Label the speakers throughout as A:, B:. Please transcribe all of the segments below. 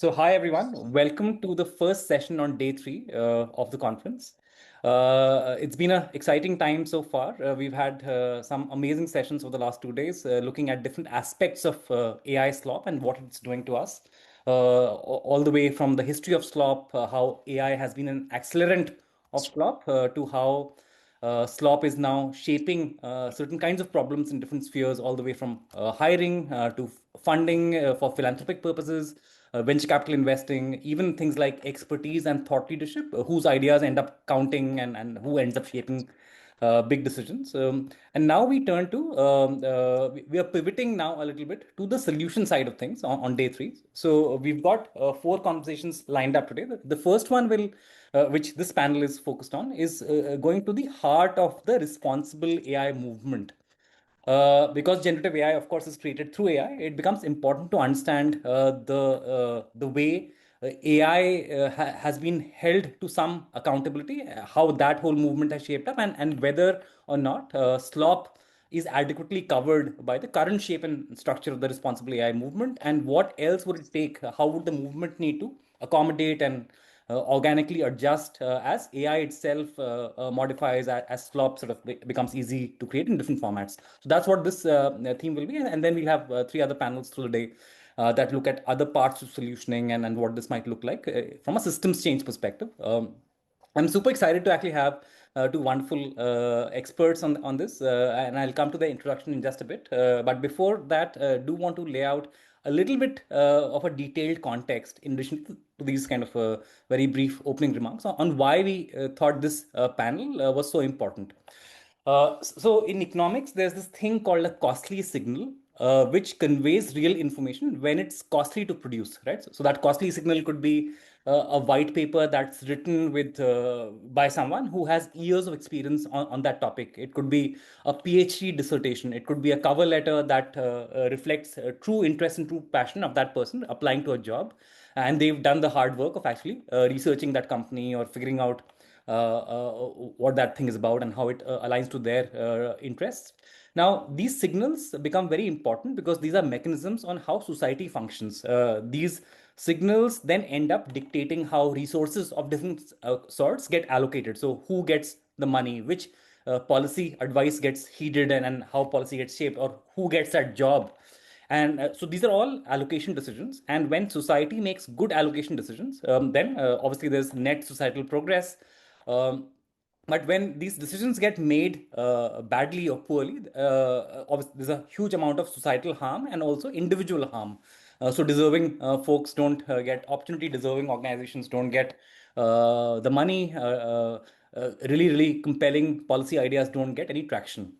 A: So, hi everyone. Welcome to the first session on day three of the conference. It's been an exciting time so far. We've had some amazing sessions over the last 2 days, looking at different aspects of AI slop and what it's doing to us. All the way from the history of slop, how AI has been an accelerant of slop, to how slop is now shaping certain kinds of problems in different spheres, all the way from hiring to funding for philanthropic purposes, venture capital investing, even things like expertise and thought leadership, whose ideas end up counting and who ends up shaping big decisions. And now we turn to, we are pivoting now a little bit to the solution side of things on day three. So we've got four conversations lined up today. The first one will, which this panel is focused on, is going to the heart of the responsible AI movement. Because generative AI, of course, is created through AI, it becomes important to understand the way AI has been held to some accountability, how that whole movement has shaped up, and whether or not slop is adequately covered by the current shape and structure of the responsible AI movement, and what else would it take? How would the movement need to accommodate and organically adjust as AI itself modifies, as slop sort of becomes easy to create in different formats. So that's what this theme will be. And then we'll have three other panels through the day that look at other parts of solutioning and what this might look like from a systems change perspective. I'm super excited to actually have two wonderful experts on this, and I'll come to the introduction in just a bit. But before that, do want to lay out a little bit of a detailed context in addition to these kind of very brief opening remarks on why we thought this panel was so important. So in economics, there's this thing called a costly signal, which conveys real information when it's costly to produce, right? So that costly signal could be a white paper that's written with by someone who has years of experience on that topic. It could be a PhD dissertation. It could be a cover letter that reflects true interest and true passion of that person applying to a job. And they've done the hard work of actually researching that company or figuring out what that thing is about and how it aligns to their interests. Now, these signals become very important because these are mechanisms on how society functions. These signals then end up dictating how resources of different sorts get allocated. So, who gets the money, which policy advice gets heeded, and how policy gets shaped, or who gets that job. And so these are all allocation decisions. And when society makes good allocation decisions, then obviously there's net societal progress. Um, but when these decisions get made badly or poorly, obviously there's a huge amount of societal harm and also individual harm. So deserving folks don't get opportunity, deserving organizations don't get the money, really compelling policy ideas don't get any traction.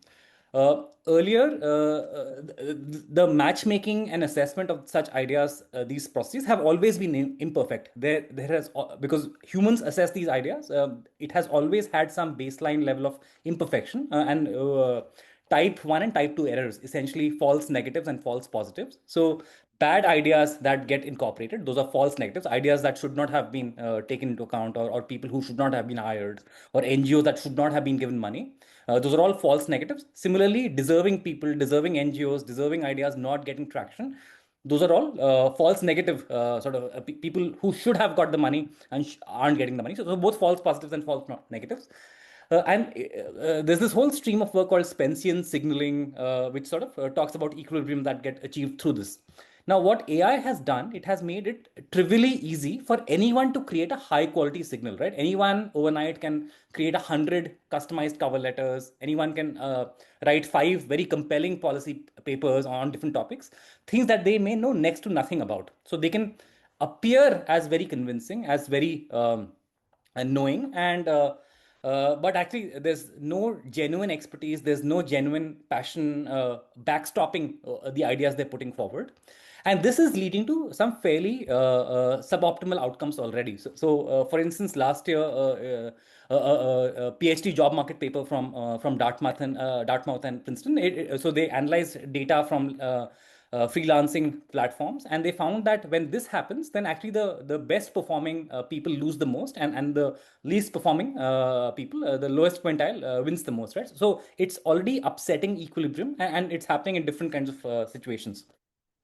A: Earlier, the matchmaking and assessment of such ideas, these processes have always been imperfect. There has because humans assess these ideas, it has always had some baseline level of imperfection and type one and type two errors, essentially false negatives and false positives. So bad ideas that get incorporated, those are false negatives, ideas that should not have been taken into account, or people who should not have been hired, or NGOs that should not have been given money. Those are all false negatives. Similarly, deserving people, deserving NGOs, deserving ideas not getting traction. Those are all false negative sort of people who should have got the money and aren't getting the money. So both false positives and false negatives. And there's this whole stream of work called Spencean signaling, which sort of talks about equilibrium that get achieved through this. Now, what AI has done, it has made it trivially easy for anyone to create a high quality signal, right? Anyone overnight can create 100 customized cover letters. Anyone can write 5 very compelling policy papers on different topics, things that they may know next to nothing about. So they can appear as very convincing, as very knowing, and but actually there's no genuine expertise, there's no genuine passion backstopping the ideas they're putting forward. And this is leading to some fairly suboptimal outcomes already. So for instance, last year, PhD job market paper from Dartmouth and Princeton. So they analyzed data from freelancing platforms, and they found that when this happens, then actually the best performing people lose the most, and the least performing people, the lowest quintile, wins the most, right? So it's already upsetting equilibrium, and it's happening in different kinds of situations.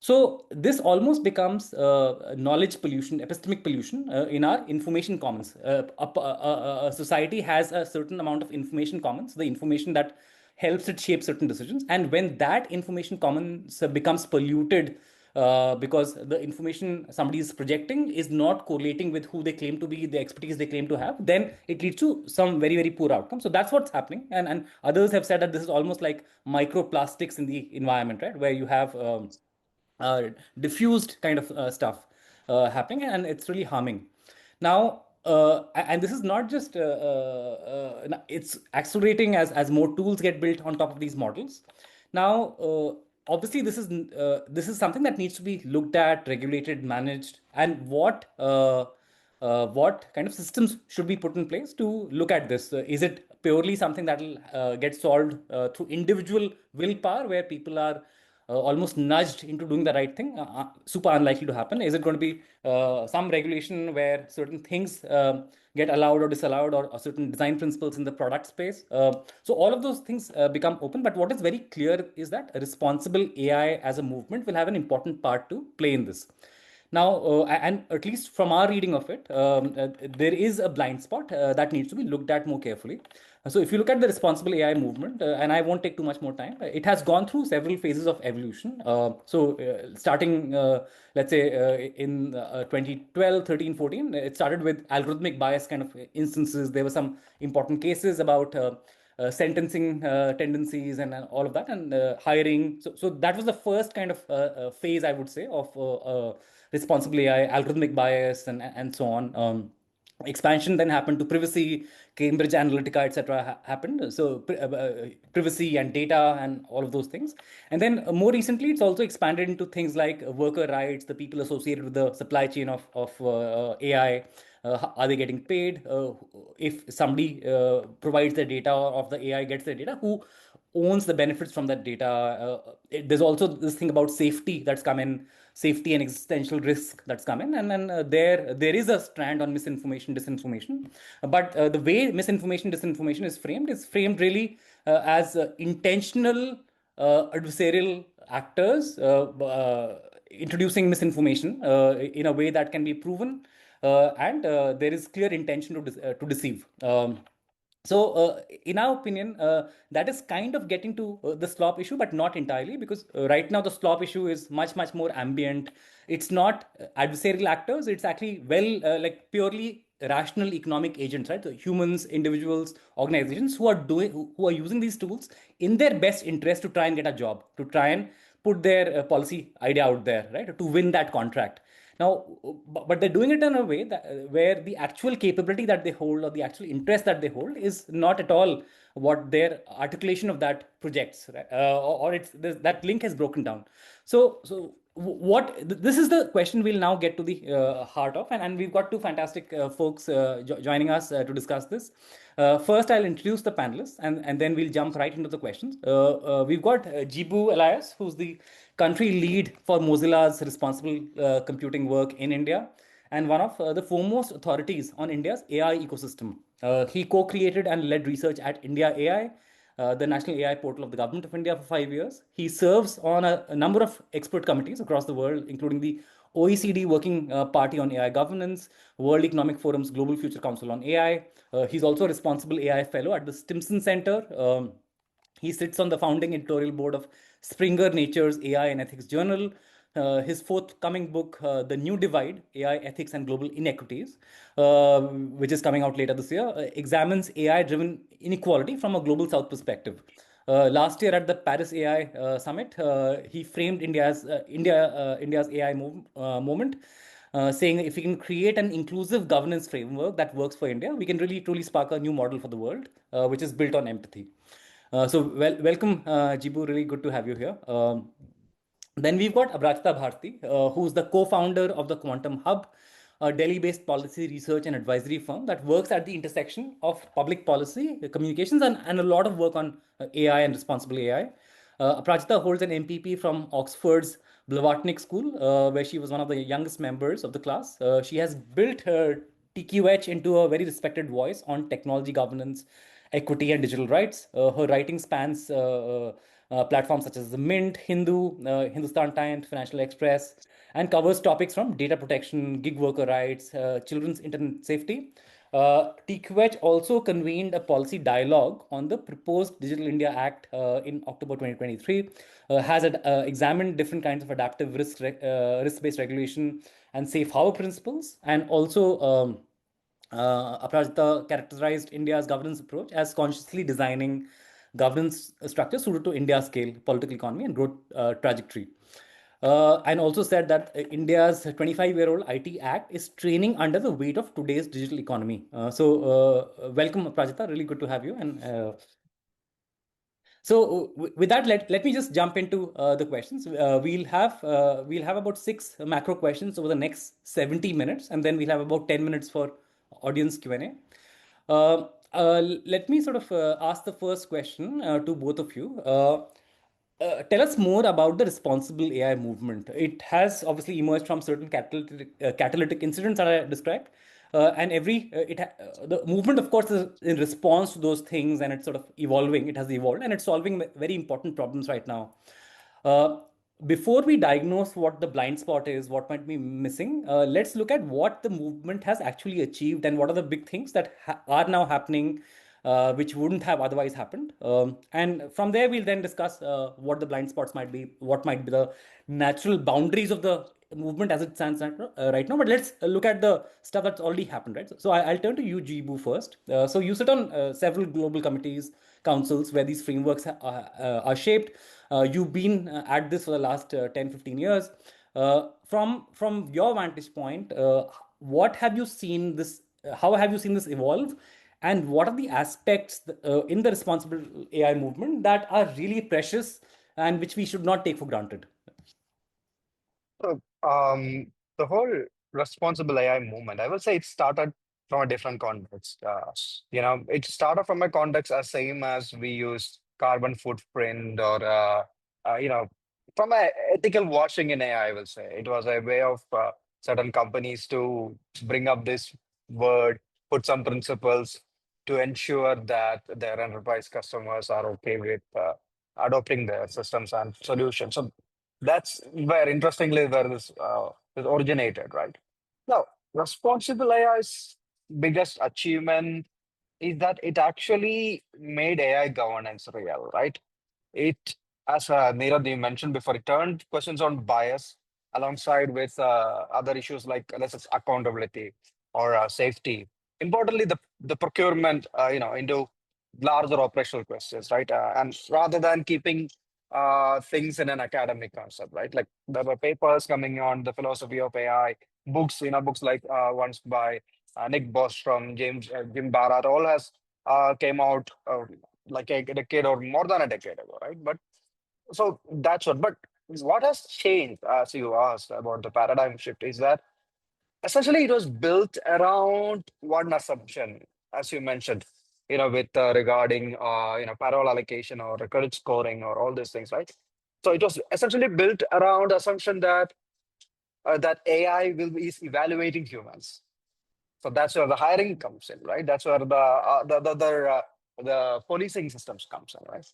A: So this almost becomes knowledge pollution, epistemic pollution in our information commons. A society has a certain amount of information commons, the information that helps it shape certain decisions. And when that information commons becomes polluted because the information somebody is projecting is not correlating with who they claim to be, the expertise they claim to have, then it leads to some very, very poor outcome. So that's what's happening. And others have said that this is almost like microplastics in the environment, right? Where you have uh, diffused kind of stuff happening, and it's really harming. Now, and this is not just it's accelerating as more tools get built on top of these models. Now, obviously, this is something that needs to be looked at, regulated, managed, and what kind of systems should be put in place to look at this? Is it purely something that will get solved through individual willpower, where people are almost nudged into doing the right thing? Super unlikely to happen. Is it going to be some regulation where certain things get allowed or disallowed, or certain design principles in the product space? So all of those things become open. But what is very clear is that responsible AI as a movement will have an important part to play in this. Now, and at least from our reading of it, there is a blind spot that needs to be looked at more carefully. So, if you look at the responsible AI movement, and I won't take too much more time, it has gone through several phases of evolution. Starting, let's say, in 2012, 13, 14, it started with algorithmic bias kind of instances. There were some important cases about sentencing tendencies and all of that, and hiring. So that was the first kind of phase, I would say, of responsible AI, algorithmic bias, and so on. Expansion then happened to privacy, Cambridge Analytica, etc. Happened. So privacy and data and all of those things. And then more recently, it's also expanded into things like worker rights, the people associated with the supply chain of AI. Are they getting paid? If somebody provides the data, or if the AI gets the data, who owns the benefits from that data? There's also this thing about safety that's come in, safety and existential risk that's come in, and then there is a strand on misinformation, disinformation. But the way misinformation, disinformation is framed really as intentional adversarial actors introducing misinformation in a way that can be proven, and there is clear intention to deceive. So, in our opinion, that is kind of getting to the slop issue, but not entirely, because right now the slop issue is much, much more ambient. It's not adversarial actors. It's actually like purely rational economic agents, right? So humans, individuals, organizations who are using these tools in their best interest to try and get a job, to try and put their policy idea out there, right? To win that contract. Now, but they're doing it in a way that where the actual capability that they hold, or the actual interest that they hold, is not at all what their articulation of that projects, right? Or that link has broken down. So what this is the question we'll now get to the heart of, and we've got two fantastic folks joining us to discuss this. First, I'll introduce the panelists, and then we'll jump right into the questions. We've got Jibu Elias, who's the country lead for Mozilla's responsible computing work in India, and one of the foremost authorities on India's AI ecosystem. He co-created and led research at India AI, the national AI portal of the government of India, for 5 years. He serves on a number of expert committees across the world, including the OECD Working Party on AI Governance, World Economic Forum's Global Future Council on AI. He's also a responsible AI fellow at the Stimson Center. He sits on the founding editorial board of Springer Nature's AI and Ethics Journal. His forthcoming book, The New Divide, AI, Ethics, and Global Inequities, which is coming out later this year, examines AI-driven inequality from a global South perspective. Last year at the Paris AI Summit, he framed India's AI moment, saying if we can create an inclusive governance framework that works for India, we can really truly spark a new model for the world, which is built on empathy. Welcome, Jibu. Really good to have you here. Then we've got Aparajita Bharti, who's the co-founder of the Quantum Hub, a Delhi-based policy research and advisory firm that works at the intersection of public policy, communications, and a lot of work on AI and responsible AI. Aparajita holds an MPP from Oxford's Blavatnik School, where she was one of the youngest members of the class. She has built her TQH into a very respected voice on technology governance, equity, and digital rights. Her writing spans platforms such as the Mint, Hindu, Hindustan Times, Financial Express, and covers topics from data protection, gig worker rights, children's internet safety. TQH also convened a policy dialogue on the proposed Digital India Act in October 2023, has examined different kinds of adaptive risk-based regulation and safe harbor principles, and also Aparajita characterized India's governance approach as consciously designing governance structure suited to India's scale, political economy, and growth trajectory. And also said that India's 25-year-old IT Act is training under the weight of today's digital economy. Welcome, Prajita. Really good to have you. And with that, let me just jump into the questions. We'll have about 6 macro questions over the next 70 minutes, and then we'll have about 10 minutes for audience Q&A. Let me sort of ask the first question to both of you. Tell us more about the responsible AI movement. It has obviously emerged from certain catalytic incidents that I described, and the movement, of course, is in response to those things, and it's sort of evolving. It has evolved, and it's solving very important problems right now. Uh, Before we diagnose what the blind spot is, what might be missing, let's look at what the movement has actually achieved and what are the big things that are now happening, which wouldn't have otherwise happened. And from there, we'll then discuss what the blind spots might be, what might be the natural boundaries of the movement as it stands right now. But let's look at the stuff that's already happened, right? So I'll turn to you, Jibu, first. So you sit on several global committees, councils where these frameworks are shaped. You've been at this for the last 10, 15 years. From your vantage point, what have you seen this? How have you seen this evolve? And what are the aspects in the responsible AI movement that are really precious and which we should not take for granted?
B: So, the whole responsible AI movement, I will say it started from a different context. It started from a context as same as we use carbon footprint or, from a ethical washing in AI, I will say. It was a way of certain companies to bring up this word, put some principles to ensure that their enterprise customers are okay with adopting their systems and solutions. So that's where, interestingly, where this originated, right? Now, responsible AI's biggest achievement is that it actually made AI governance real, right? It, as Neeraj, you mentioned before, it turned questions on bias alongside with other issues like, let's say, accountability or safety. Importantly, the procurement, into larger operational questions, right? And rather than keeping things in an academic concept, right? Like there were papers coming on the philosophy of AI, books, books like ones by Nick Bostrom, Jim Barrett, all has came out like a decade or more than a decade ago, right? But so that's what. But what has changed, as you asked about the paradigm shift, is that essentially it was built around one assumption, as you mentioned, with regarding parallel allocation or credit scoring or all these things, right? So it was essentially built around assumption that that AI is evaluating humans. So that's where the hiring comes in, right? That's where the policing systems comes in, right?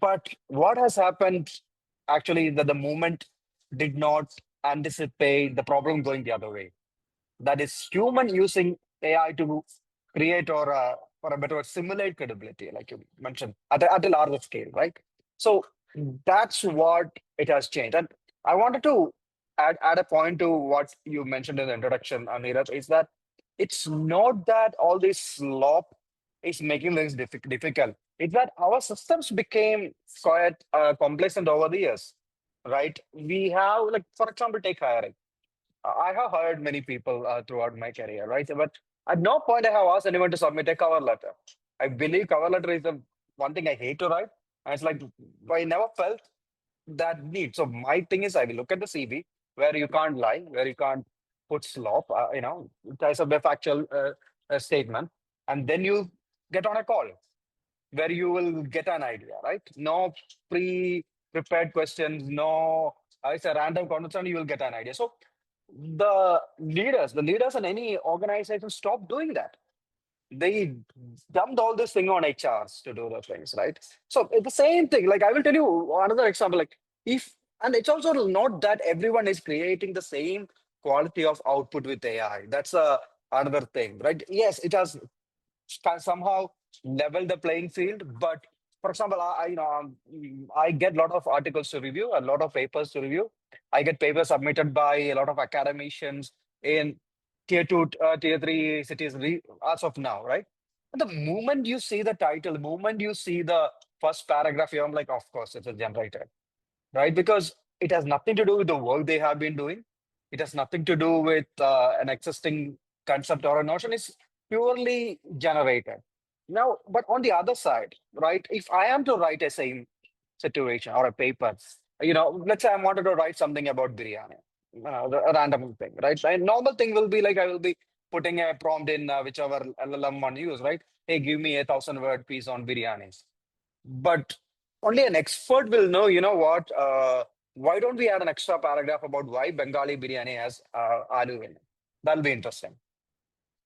B: But what has happened actually is that the movement did not anticipate the problem going the other way. That is human using AI to create or for a better word, simulate credibility, like you mentioned, at a larger scale, right? So that's what it has changed. And I wanted to add a point to what you mentioned in the introduction, Neeraj, is that it's not that all this slop is making things difficult. It's that our systems became quite complacent over the years, right? We have, like, for example, take hiring. I have hired many people throughout my career, right? But at no point I have asked anyone to submit a cover letter. I believe cover letter is the one thing I hate to write. And it's like, I never felt that need. So my thing is, I will look at the CV where you can't lie, where you can't put slop, as a factual statement. And then you get on a call where you will get an idea, right? No pre-prepared questions, no, it's a random conversation, you will get an idea. So the leaders in any organization stop doing that. they dumped all this thing on HRs to do the things, right? So it's the same thing. Like I will tell you another example. Like if and it's also not that everyone is creating the same quality of output with AI. That's another thing, right? Yes, it has somehow level the playing field. But for example, I get a lot of articles to review, a lot of papers to review. I get papers submitted by a lot of academicians in tier two, tier three cities as of now, right? And the moment you see the title, the moment you see the first paragraph, you're like, of course, it's a generator, right? Because it has nothing to do with the work they have been doing. It has nothing to do with an existing concept or a notion. It's purely generated. Now, but on the other side, right? If I am to write a same situation or a paper, let's say I wanted to write something about biryani, a random thing, right? A normal thing will be like I will be putting a prompt in whichever LLM one use, right? Hey, give me 1,000 word piece on biryanis. But only an expert will know, you know what? Why don't we add an extra paragraph about why Bengali biryani has aloo in it? That'll be interesting.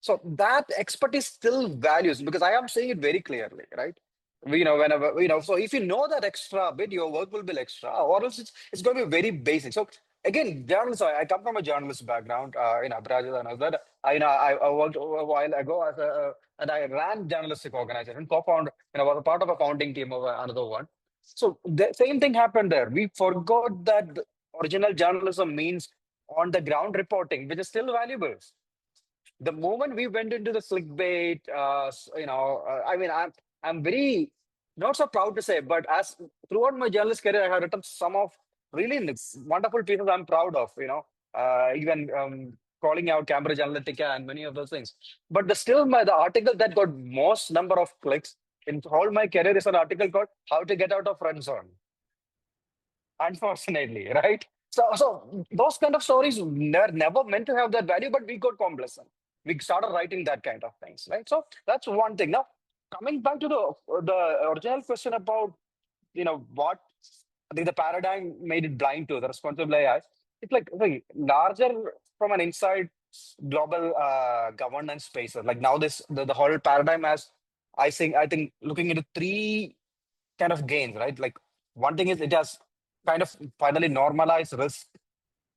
B: So that expertise still values because I am saying it very clearly, right? Whenever, so if you know that extra bit, your work will be extra, or else it's going to be very basic. So again, journalism, I come from a journalist background, in Aparajita and all that. I worked a while ago and I ran journalistic organization, co-found, was a part of a founding team of another one. So the same thing happened there. We forgot that the original journalism means on the ground reporting, which is still valuable. The moment we went into the clickbait, I mean, I'm very not so proud to say, but as throughout my journalist career, I have written some of really wonderful pieces I'm proud of. Even calling out Cambridge Analytica and many of those things. But the article that got most number of clicks in all my career is an article called "How to Get Out of Friend Zone." Unfortunately, right? So those kind of stories never meant to have that value, but we got complacent. We started writing that kind of things, right? So that's one thing. Now, coming back to the original question about what I think the paradigm made it blind to the responsible AI. It's like larger from an inside global governance space. Like now, the whole paradigm has I think looking into three kind of gains, right? Like one thing is it has kind of finally normalized risk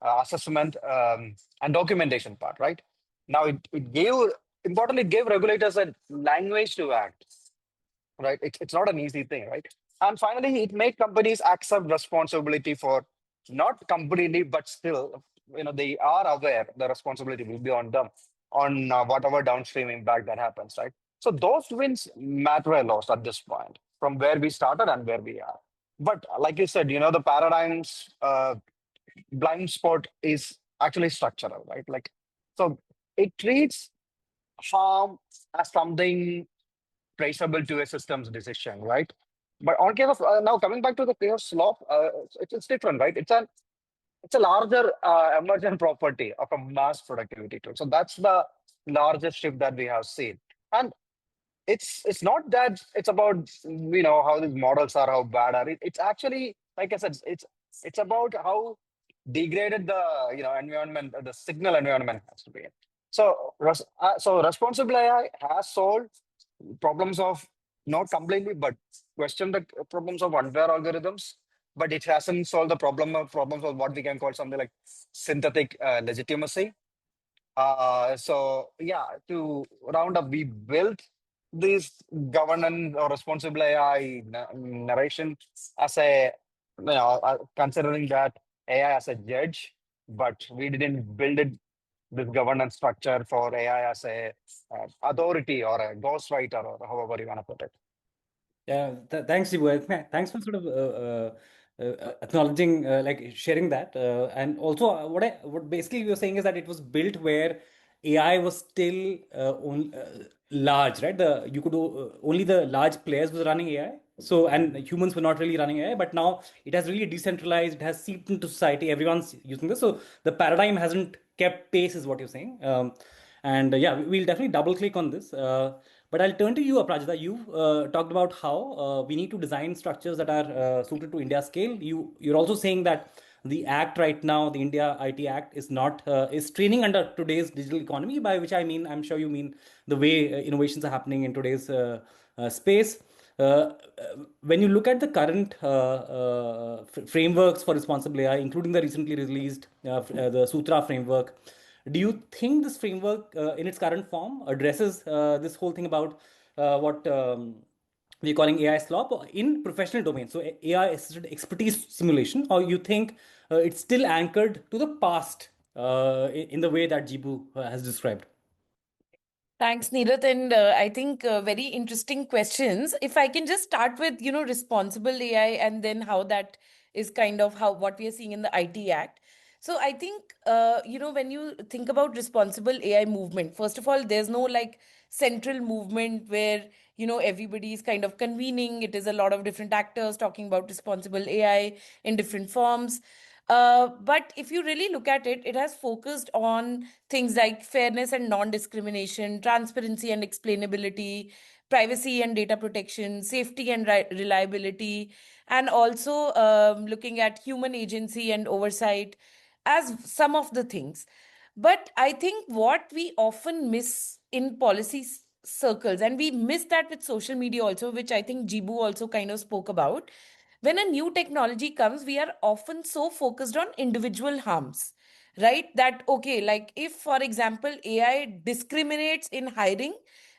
B: assessment and documentation part, right? Now it gave importantly it gave regulators a language to act, right? It's not an easy thing, right? And finally, it made companies accept responsibility for not completely, but still, they are aware the responsibility will be on them on whatever downstream impact that happens, right? So those wins matter a lot at this point from where we started and where we are. But like you said, the paradigms blind spot is actually structural, right? Like, so it treats harm as something traceable to a system's decision, right? But on case of now coming back to the case of slop, it's different, right? It's a larger emergent property of a mass productivity tool. So that's the largest shift that we have seen. And it's not that it's about how these models are, how bad are it. It's actually, like I said, it's about how degraded the environment, the signal environment has to be. So responsible AI has solved problems of not completely, but question the problems of unfair algorithms. But it hasn't solved the problems of what we can call something like synthetic legitimacy. So yeah, to round up, we built this governance or responsible AI narration as a, considering that AI as a judge, but we didn't build it this governance structure for AI as a authority or a ghostwriter or however you want to put it.
A: Yeah, thanks, Jibu. Thanks for sort of acknowledging, like sharing that. And also, what basically you're saying is that it was built where AI was still large, right? You could do only the large players was running AI. So, and humans were not really running AI, but now it has really decentralized. It has seeped into society. Everyone's using this. So the paradigm hasn't kept pace, is what you're saying. And yeah, we'll definitely double click on this. But I'll turn to you, Aparajita. You talked about how we need to design structures that are suited to India's scale. You're also saying that the act right now, the India IT Act, is not is training under today's digital economy, by which I mean, I'm sure you mean the way innovations are happening in today's space. When you look at the current frameworks for responsible AI, including the recently released the Sutra framework, do you think this framework in its current form addresses this whole thing about what we're calling AI slop in professional domains, so AI assisted expertise simulation, or you think it's still anchored to the past in the way that Jibu has described?
C: Thanks, Neerath. And I think very interesting questions. If I can just start with, responsible AI and then how that is kind of how what we are seeing in the IT Act. So I think, when you think about responsible AI movement, first of all, there's no like central movement where, everybody is kind of convening. It is a lot of different actors talking about responsible AI in different forms. But if you really look at it, it has focused on things like fairness and non-discrimination, transparency and explainability, privacy and data protection, safety and reliability, and also looking at human agency and oversight as some of the things. But I think what we often miss in policy circles, and we miss that with social media also, which I think Jibu also kind of spoke about, when a new technology comes, we are often so focused on individual harms, right? That, okay, like if, for example, AI discriminates in hiring,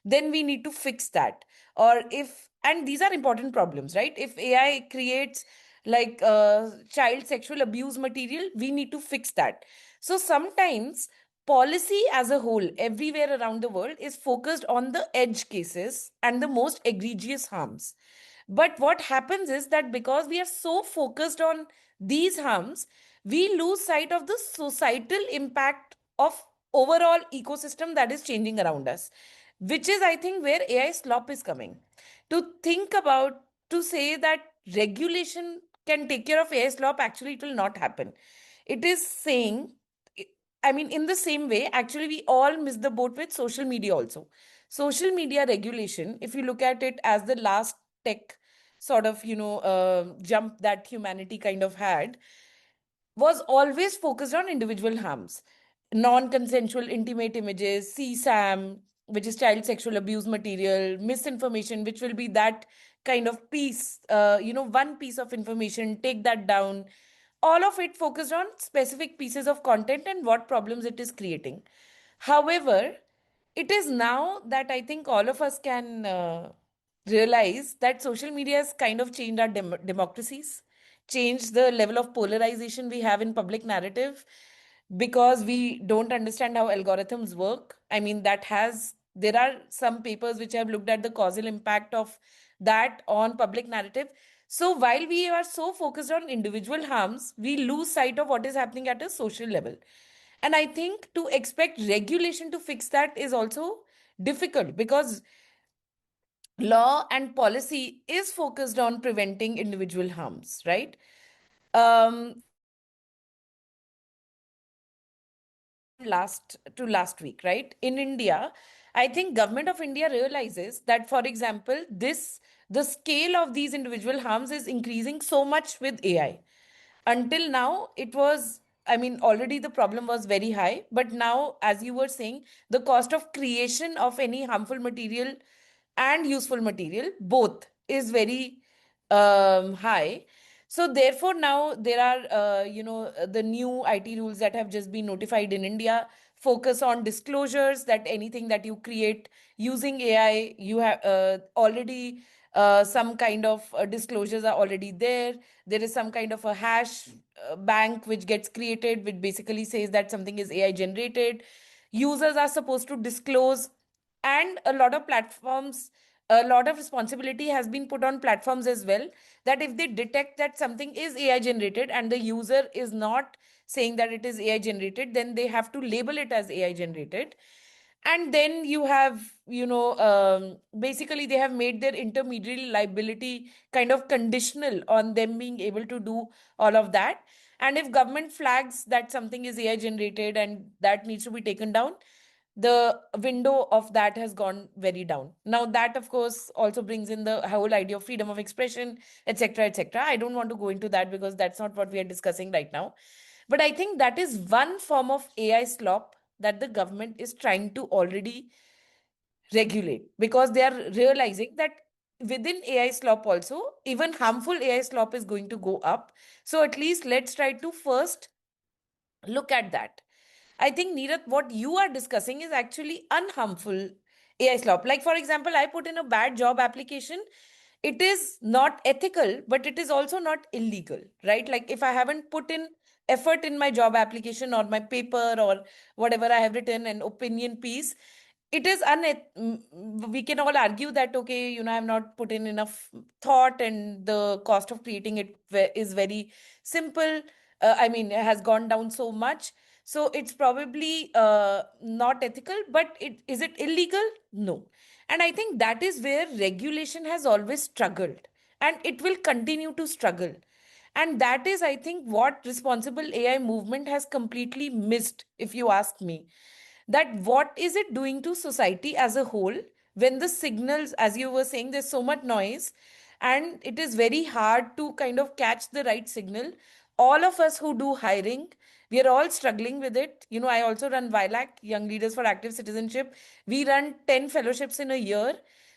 C: then we need to fix that. Or if, and these are important problems, right? If AI creates like child sexual abuse material, we need to fix that. So sometimes policy as a whole, everywhere around the world, is focused on the edge cases and the most egregious harms. But what happens is that because we are so focused on these harms, we lose sight of the societal impact of overall ecosystem that is changing around us, which is, I think, where AI slop is coming. To think about, to say that regulation can take care of AI slop, actually, it will not happen. It is saying, I mean, in the same way, actually, we all miss the boat with social media also. Social media regulation, if you look at it as the last tech sort of, jump that humanity kind of had, was always focused on individual harms. Non-consensual intimate images, CSAM, which is child sexual abuse material, misinformation, which will be that kind of piece, one piece of information, take that down. All of it focused on specific pieces of content and what problems it is creating. However, it is now that I think all of us can realize that social media has kind of changed our democracies, changed the level of polarization we have in public narrative, because we don't understand how algorithms work. I mean, there are some papers which have looked at the causal impact of that on public narrative. So while we are so focused on individual harms, we lose sight of what is happening at a social level. And I think to expect regulation to fix that is also difficult, because law and policy is focused on preventing individual harms, right? Last week, right? In India, I think government of India realizes that, for example, the scale of these individual harms is increasing so much with AI. Until now, it was, I mean, already the problem was very high, but now, as you were saying, the cost of creation of any harmful material and useful material, both, is very high. So therefore, now there are, the new IT rules that have just been notified in India focus on disclosures, that anything that you create using AI, you have already some kind of disclosures are already there. There is some kind of a hash bank which gets created, which basically says that something is AI generated. Users are supposed to disclose, and a lot of platforms, a lot of responsibility has been put on platforms as well, that if they detect that something is AI generated and the user is not saying that it is AI generated, then they have to label it as AI generated. And then you have, basically they have made their intermediary liability kind of conditional on them being able to do all of that. And if government flags that something is AI generated and that needs to be taken down, the window of that has gone very down. Now, that, of course, also brings in the whole idea of freedom of expression, etc., etc. I don't want to go into that because that's not what we are discussing right now. But I think that is one form of AI slop that the government is trying to already regulate, because they are realizing that within AI slop also, even harmful AI slop is going to go up. So at least let's try to first look at that. I think, Neerath, what you are discussing is actually unharmful AI slop. Like, for example, I put in a bad job application. It is not ethical, but it is also not illegal, right? Like, if I haven't put in effort in my job application or my paper or whatever I have written, an opinion piece, it is we can all argue that, okay, I've not put in enough thought and the cost of creating it is very simple. I mean, it has gone down so much. So it's probably not ethical, but is it illegal? No. And I think that is where regulation has always struggled, and it will continue to struggle. And that is, I think, what responsible AI movement has completely missed, if you ask me. That what is it doing to society as a whole when the signals, as you were saying, there's so much noise and it is very hard to kind of catch the right signal. All of us who do hiring, we are all struggling with it. I also run YLAC, Young Leaders for Active Citizenship. We run 10 fellowships in a year.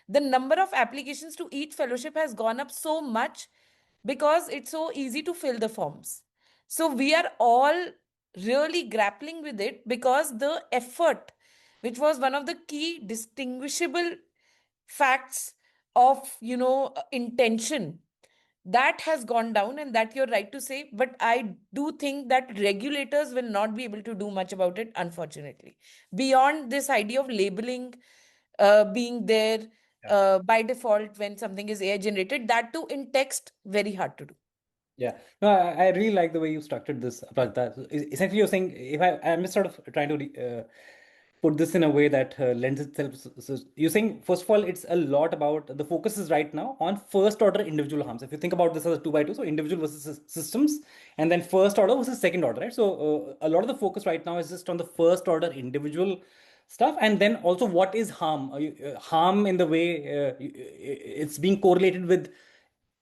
C: The number of applications to each fellowship has gone up so much because it's so easy to fill the forms. So we are all really grappling with it because the effort, which was one of the key distinguishable facts of intention, that has gone down, and that you're right to say. But I do think that regulators will not be able to do much about it, unfortunately, beyond this idea of labeling being there by default when something is AI generated, that too in text, very hard to do.
A: Yeah, no, I really like the way you structured this, Aparajita. So essentially, you're saying I'm just sort of trying to put this in a way that lends itself. So you're saying, first of all, it's a lot about the focus is right now on first order individual harms. If you think about this as a two by two, so individual versus systems, and then first order versus second order, right? So a lot of the focus right now is just on the first order individual stuff, and then also what is harm? Harm in the way it's being correlated with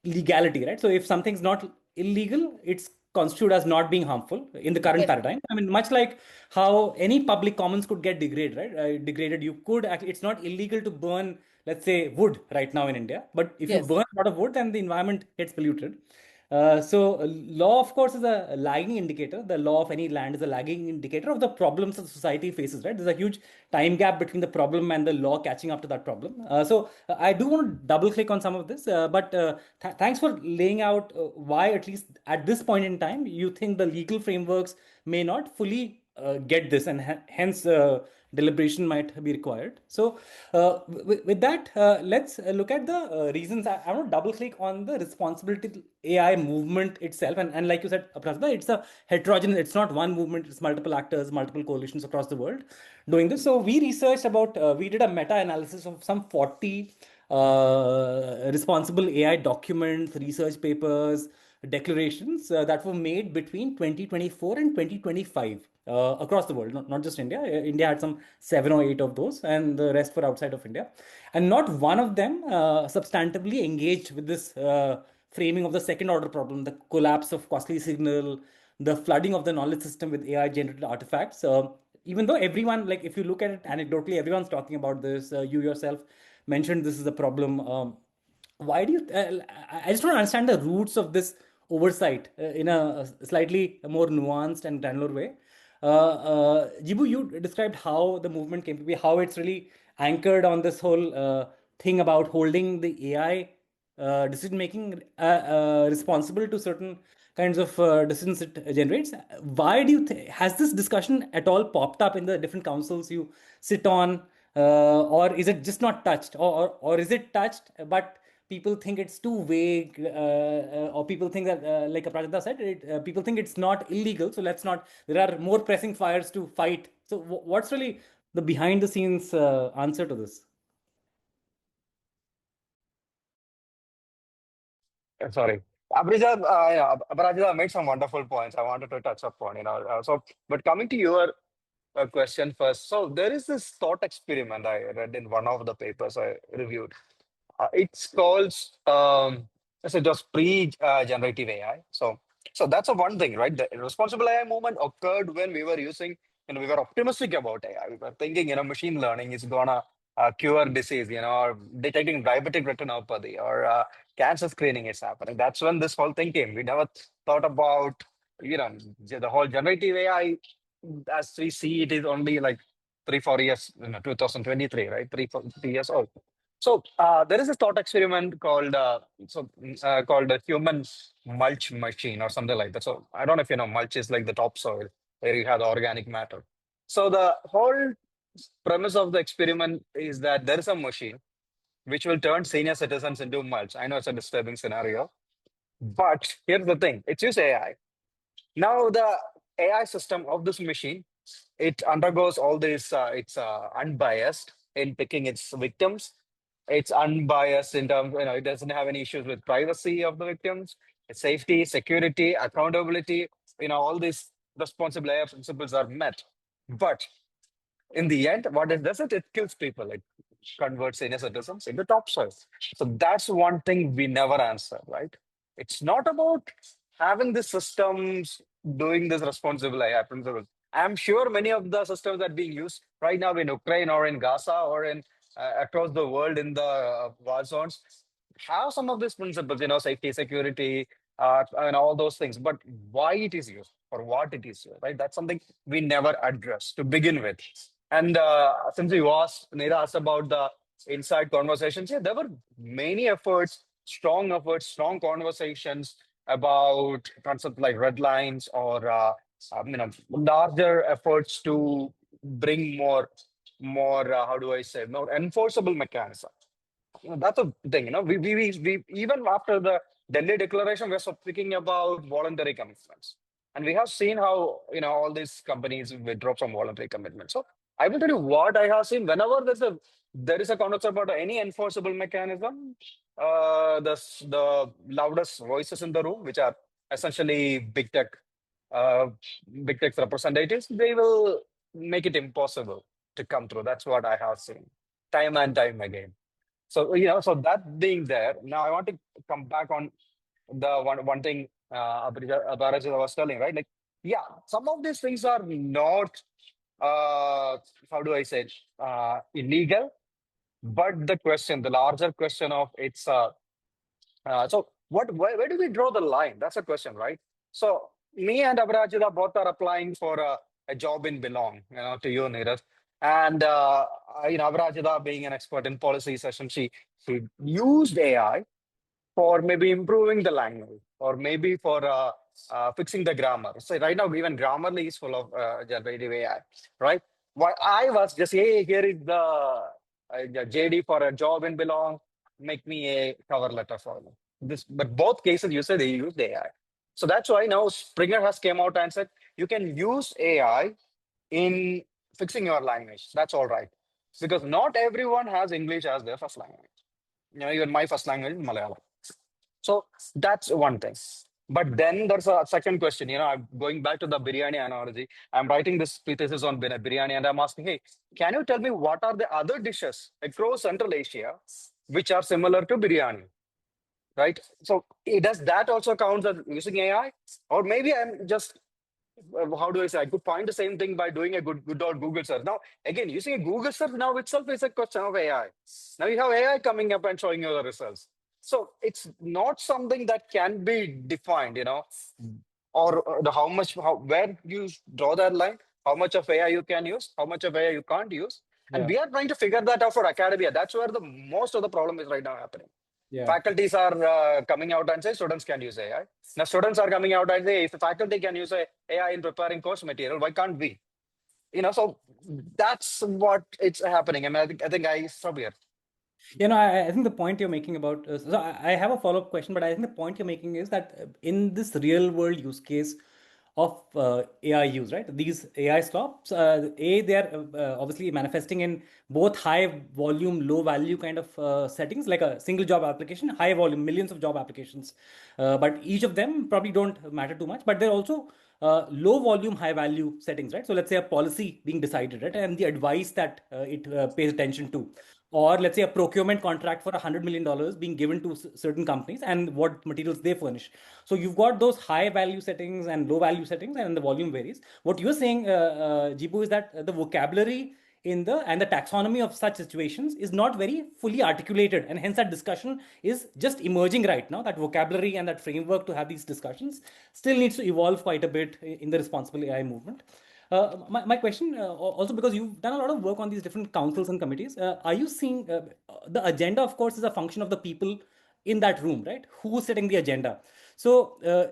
A: legality, right? So if something's not illegal, it's constituted as not being harmful in the current
C: Yes.
A: paradigm. I mean, much like how any public commons could get degraded, right? Degraded. You could actually, it's not illegal to burn, let's say, wood right now in India. But if you
C: Yes.
A: burn a lot of wood, then the environment gets polluted. So law, of course, is a lagging indicator. The law of any land is a lagging indicator of the problems that society faces, right? There's a huge time gap between the problem and the law catching up to that problem. So I do want to double click on some of this, but thanks for laying out why, at least at this point in time, you think the legal frameworks may not fully get this, and hence deliberation might be required. So, with that, let's look at the reasons. I want to double click on the responsibility AI movement itself, and like you said, Aparajita, it's a heterogeneous. It's not one movement. It's multiple actors, multiple coalitions across the world doing this. So we researched about. We did a meta analysis of some 40 responsible AI documents, research papers, declarations that were made between 2024 and 2025 across the world, not just India. India had some 7 or 8 of those, and the rest were outside of India. And not one of them substantively engaged with this framing of the second order problem, the collapse of costly signal, the flooding of the knowledge system with AI generated artifacts. Even though everyone, like if you look at it anecdotally, everyone's talking about this. You yourself mentioned this is a problem. Why do you? I just want to understand the roots of this oversight in a slightly more nuanced and granular way. Jibu, you described how the movement came to be, how it's really anchored on this whole thing about holding the AI decision making responsible to certain kinds of decisions it generates. Why do you has this discussion at all popped up in the different councils you sit on, or is it just not touched, or is it touched but people think it's too vague, or people think that, like Aparajita said, people think it's not illegal, so let's not. There are more pressing fires to fight. So, what's really the behind the scenes answer to this?
B: Sorry. Aparajita made some wonderful points I wanted to touch upon, but coming to your question first. So there is this thought experiment I read in one of the papers I reviewed. It's called it was pre-generative AI. So that's a one thing, right? The responsible AI movement occurred when we were using, we were optimistic about AI. We were thinking, machine learning is gonna cure disease, or detecting diabetic retinopathy or cancer screening is happening. That's when this whole thing came. We never thought about, the whole generative AI as we see it is only like 3-4 years, 2023, right? 3 years old. So there is a thought experiment called called a human mulch machine or something like that. So I don't know if you know, mulch is like the topsoil where you have the organic matter. So the whole premise of the experiment is that there is a machine which will turn senior citizens into mulch. I know it's a disturbing scenario, but here's the thing: it's use AI. Now the AI system of this machine, it undergoes all this. It's unbiased in picking its victims. It's unbiased in terms, it doesn't have any issues with privacy of the victims, safety, security, accountability. All these responsible AI principles are met. But in the end, what it does, it kills people. It converts senior citizens into topsoil. So that's one thing we never answer, right? It's not about having the systems doing this responsible AI principle. I'm sure many of the systems that are being used right now in Ukraine or in Gaza or in across the world in the war zones have some of these principles, safety, security, and all those things. But why it is used, or what it is used, right? That's something we never address to begin with. And since Neera asked about the inside conversations, yeah, there were many efforts, strong conversations about concepts like red lines or larger efforts to bring more how do I say, more enforceable mechanism. That's a thing, we even after the Delhi Declaration, we're speaking about voluntary commitments. And we have seen how, all these companies withdraw from voluntary commitments. So I will tell you what I have seen. Whenever there is a conversation about any enforceable mechanism, the loudest voices in the room, which are essentially uh, big tech representatives, they will make it impossible to come through. That's what I have seen time and time again. So, so that being there, now I want to come back on the one thing Aparajita was telling, right? Like, yeah, some of these things are not, how do I say it, illegal, but the larger question of it's, so where do we draw the line? That's a question, right? So me and Aparajita both are applying for a job in Belongg, to you, Neeraj. And, Aparajita being an expert in policy session, she used AI for maybe improving the language or maybe for fixing the grammar. So right now, even Grammarly is full of generative AI, right? Why I was just, hey, here is the JD for a job in Belongg, make me a cover letter for me. But both cases, you said they used AI. So that's why now Springer has came out and said, you can use AI in fixing your language. That's all right. Because not everyone has English as their first language. Even my first language is Malayalam. So that's one thing. But then there's a second question. I'm going back to the biryani analogy. I'm writing this thesis on biryani, and I'm asking, hey, can you tell me what are the other dishes across Central Asia which are similar to biryani? Right? So does that also count as using AI? Or maybe I'm just, how do I say, I could find the same thing by doing a good old Google search. Now, again, using a Google search now itself is a question of AI. Now you have AI coming up and showing you the results. So it's not something that can be defined, or where you draw that line, how much of AI you can use, how much of AI you can't use. And we are trying to figure that out for academia. That's where the most of the problem is right now happening.
A: Yeah.
B: Faculties are coming out and say students can use AI. Now students are coming out and say if the faculty can use AI in preparing course material, why can't we? So that's what it's happening. I mean, I think I stop here.
A: I think the point you're making about, so I have a follow-up question, but I think the point you're making is that in this real world use case of AI use, right? These AI stops, they are obviously manifesting in both high volume, low value kind of settings, like a single job application, high volume, millions of job applications. But each of them probably don't matter too much, but they're also low volume, high value settings, right? So let's say a policy being decided, right? And the advice that it pays attention to. Or let's say a procurement contract for $100 million being given to certain companies and what materials they furnish. So you've got those high value settings and low value settings, and the volume varies. What you're saying, Jibu, is that the vocabulary in the and the taxonomy of such situations is not very fully articulated, and hence that discussion is just emerging right now. That vocabulary and that framework to have these discussions still needs to evolve quite a bit in the responsible AI movement. My question, also because you've done a lot of work on these different councils and committees, are you seeing the agenda, of course, is a function of the people in that room, right? Who's setting the agenda? So,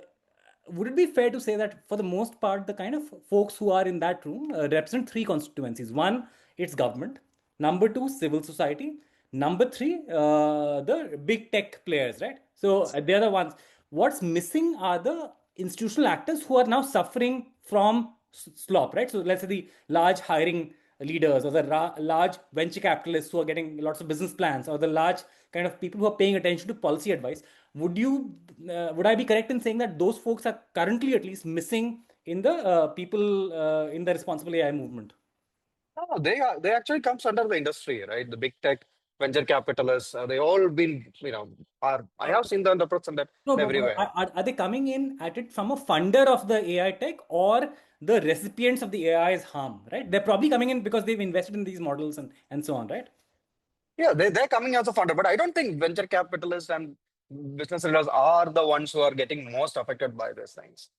A: would it be fair to say that for the most part, the kind of folks who are in that room represent three constituencies? One, it's government. Number two, civil society. Number three, the big tech players, right? So they're the ones. What's missing are the institutional actors who are now suffering from slop, right? So let's say the large hiring leaders, or the large venture capitalists who are getting lots of business plans, or the large kind of people who are paying attention to policy advice. Would I be correct in saying that those folks are currently at least missing in the people in the responsible AI movement?
B: No, they actually comes under the industry, right? The big tech venture capitalists, they all been, are I have seen them represented
A: No, but
B: everywhere.
A: are they coming in at it from a funder of the AI tech or the recipients of the AI's harm, right? They're probably coming in because they've invested in these models and so on, right?
B: Yeah, they're coming as a funder, but I don't think venture capitalists and business leaders are the ones who are getting most affected by these things,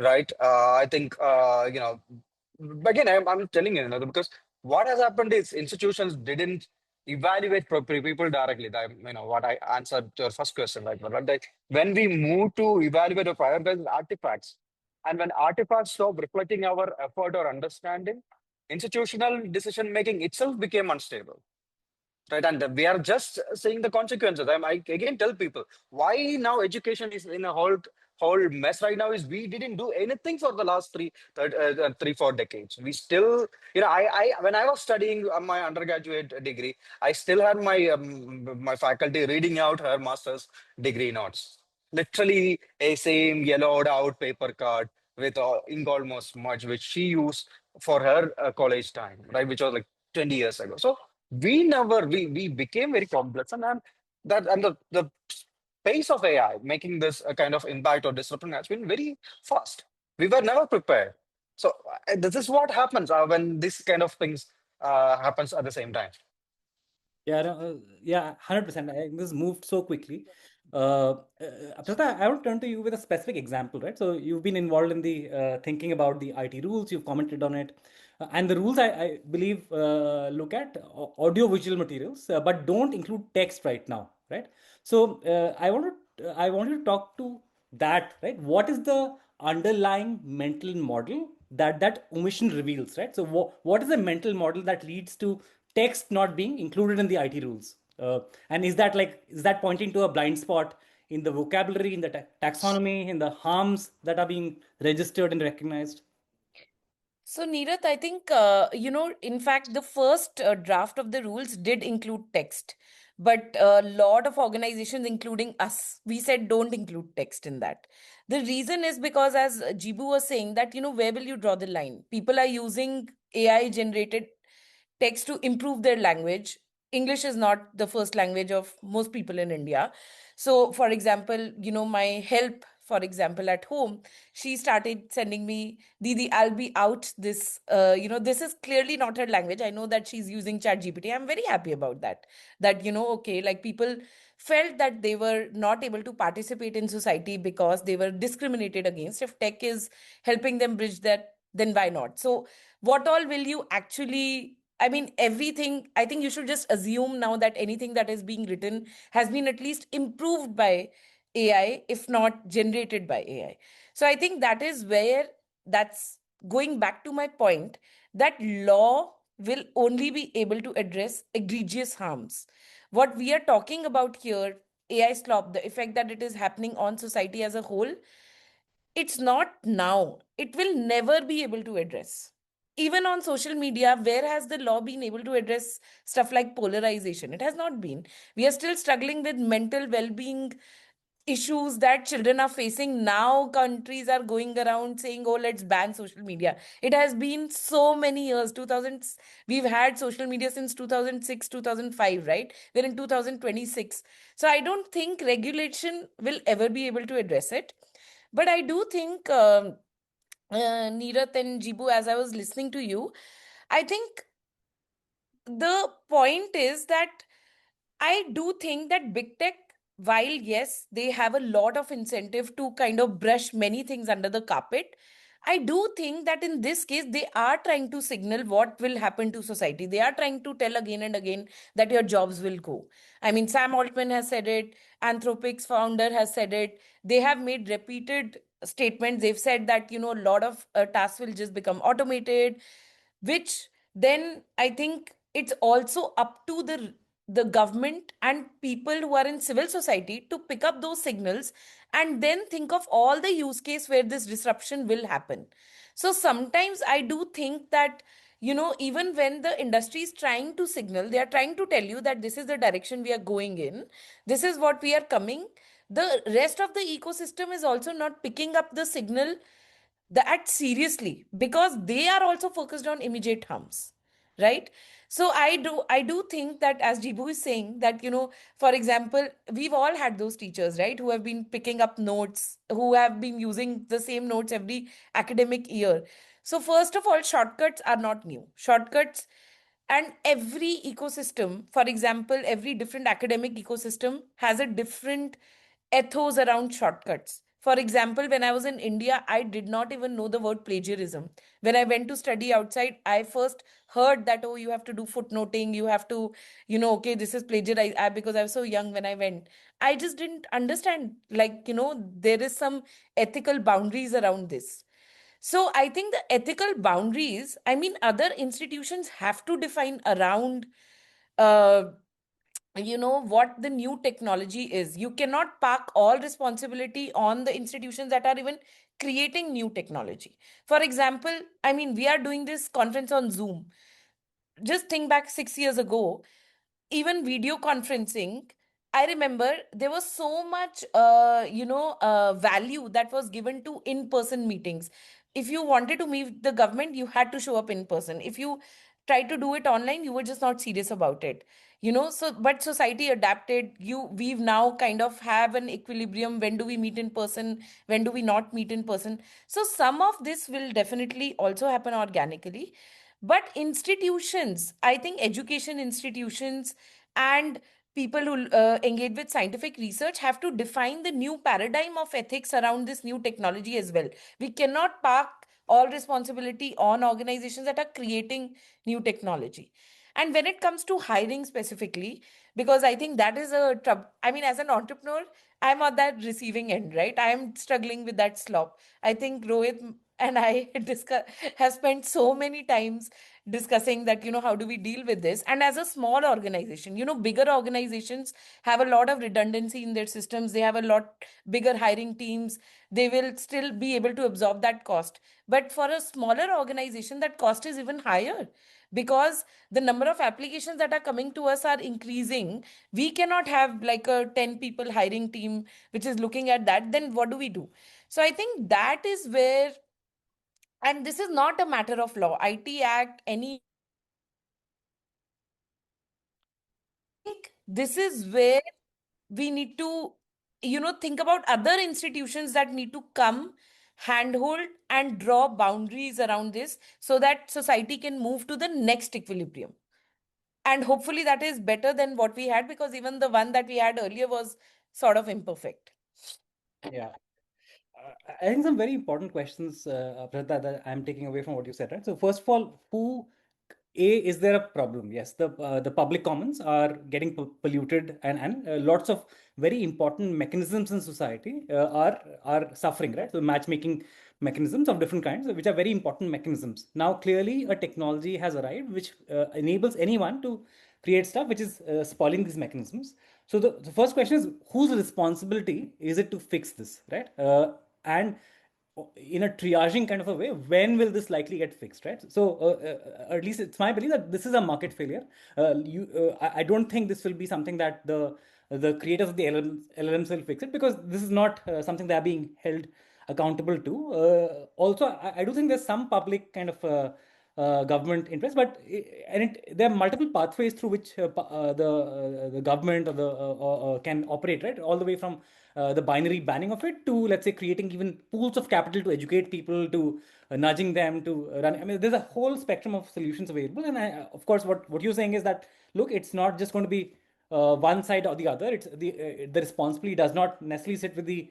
B: right? I think, again, I'm telling you, because what has happened is institutions didn't evaluate people directly. What I answered your first question, right? But when we move to evaluate or prioritize artifacts, and when artifacts stop reflecting our effort or understanding, institutional decision making itself became unstable. Right, and we are just seeing the consequences. I again tell people why now education is in a whole mess right now is we didn't do anything for the last 4 decades. We still, I when I was studying my undergraduate degree, I still had my faculty reading out her master's degree notes. Literally a same yellowed out paper card with ink almost smudge, which she used for her college time, right, which was like 20 years ago. So we became very complex, and the pace of AI making this a kind of impact or disruption has been very fast. We were never prepared. So this is what happens when this kind of things happens at the same time.
A: Yeah, no, yeah, 100%. This moved so quickly. Aparajita, I want to turn to you with a specific example, right? So you've been involved in the thinking about the IT rules, you've commented on it. And the rules, I believe, look at audio-visual materials, but don't include text right now, right? So I wanted to talk to that, right? What is the underlying mental model that omission reveals, right? So what is the mental model that leads to text not being included in the IT rules? And is that pointing to a blind spot in the vocabulary, in the taxonomy, in the harms that are being registered and recognized?
C: So, Neerath, I think, in fact, the first draft of the rules did include text. But a lot of organizations, including us, we said don't include text in that. The reason is because, as Jibu was saying, that, where will you draw the line? People are using AI generated text to improve their language. English is not the first language of most people in India. So, for example, my help, for example, at home, she started sending me, Didi, I'll be out this, this is clearly not her language. I know that she's using Chat GPT. I'm very happy about that. That, okay, like people felt that they were not able to participate in society because they were discriminated against. If tech is helping them bridge that, then why not? So, what all will you actually, I mean, everything, I think you should just assume now that anything that is being written has been at least improved by AI, if not generated by AI. So I think that is where, that's going back to my point, that law will only be able to address egregious harms. What we are talking about here, AI slop, the effect that it is happening on society as a whole, it's not now. It will never be able to address. Even on social media, where has the law been able to address stuff like polarization? It has not been. We are still struggling with mental well being issues that children are facing now, countries are going around saying, oh, let's ban social media. It has been so many years. 2000, we've had social media since 2006, 2005, right? We're in 2026. So I don't think regulation will ever be able to address it. But I do think, Neerath and Jibu, as I was listening to you, I think the point is that I do think that big tech, while yes, they have a lot of incentive to kind of brush many things under the carpet, I do think that in this case, they are trying to signal what will happen to society. They are trying to tell again and again that your jobs will go. I mean, Sam Altman has said it, Anthropic's founder has said it. They have made repeated statements. They've said that, a lot of tasks will just become automated, which then I think it's also up to the government and people who are in civil society to pick up those signals and then think of all the use case where this disruption will happen. So sometimes I do think that, even when the industry is trying to signal, they are trying to tell you that this is the direction we are going in, this is what we are coming, the rest of the ecosystem is also not picking up the signal that seriously, because they are also focused on immediate harms, right? So I do think that, as Jibu is saying, that, for example, we've all had those teachers, right, who have been picking up notes, who have been using the same notes every academic year. So first of all, shortcuts are not new. Shortcuts, and every ecosystem, for example, every different academic ecosystem has a different ethos around shortcuts. For example, when I was in India, I did not even know the word plagiarism. When I went to study outside, I first heard that, oh, you have to do footnoting, you have to, okay, this is plagiarism. Because I was so young when I went, I just didn't understand, like, there is some ethical boundaries around this. So I think the ethical boundaries, I mean, other institutions have to define around, uh, what the new technology is. You cannot park all responsibility on the institutions that are even creating new technology. For example, I mean, we are doing this conference on Zoom. Just think back 6 years ago, even video conferencing, I remember there was so much value that was given to in person meetings. If you wanted to meet the government, you had to show up in person. If you tried to do it online, you were just not serious about it. So but society adapted. We've now kind of have an equilibrium. When do we meet in person, when do we not meet in person? So some of this will definitely also happen organically. But institutions, I think education institutions and people who engage with scientific research have to define the new paradigm of ethics around this new technology as well. We cannot park all responsibility on organizations that are creating new technology. And when it comes to hiring specifically, because I think that is a trouble. I mean, as an entrepreneur, I'm on that receiving end, right? I am struggling with that slop. I think Rohit and I have spent so many times discussing that, how do we deal with this? And as a small organization, bigger organizations have a lot of redundancy in their systems. They have a lot bigger hiring teams. They will still be able to absorb that cost. But for a smaller organization, that cost is even higher, because the number of applications that are coming to us are increasing. We cannot have like a 10 people hiring team which is looking at that. Then what do we do? So I think that is where, and this is not a matter of law, IT Act, any, I think this is where we need to, think about other institutions that need to come, handhold, and draw boundaries around this so that society can move to the next equilibrium. And hopefully that is better than what we had, because even the one that we had earlier was sort of imperfect.
A: Yeah. I think some very important questions, Aparajita, that I'm taking away from what you said, right? So first of all, is there a problem? Yes, the public commons are getting polluted, and lots of very important mechanisms in society are suffering, right? So matchmaking mechanisms of different kinds, which are very important mechanisms. Now, clearly, a technology has arrived which enables anyone to create stuff which is spoiling these mechanisms. So the first question is, whose responsibility is it to fix this, right? And in a triaging kind of a way, when will this likely get fixed, right? So at least it's my belief that this is a market failure. I don't think this will be something that the creators of the LLMs will fix it, because this is not something they are being held accountable to. Also, I do think there's some public kind of government interest, but there are multiple pathways through which the government or can operate, right? All the way from the binary banning of it to, let's say, creating even pools of capital to educate people, to nudging them to run. I mean, there's a whole spectrum of solutions available. And of course, what you're saying is that, look, it's not just going to be one side or the other. It's the responsibility does not necessarily sit with the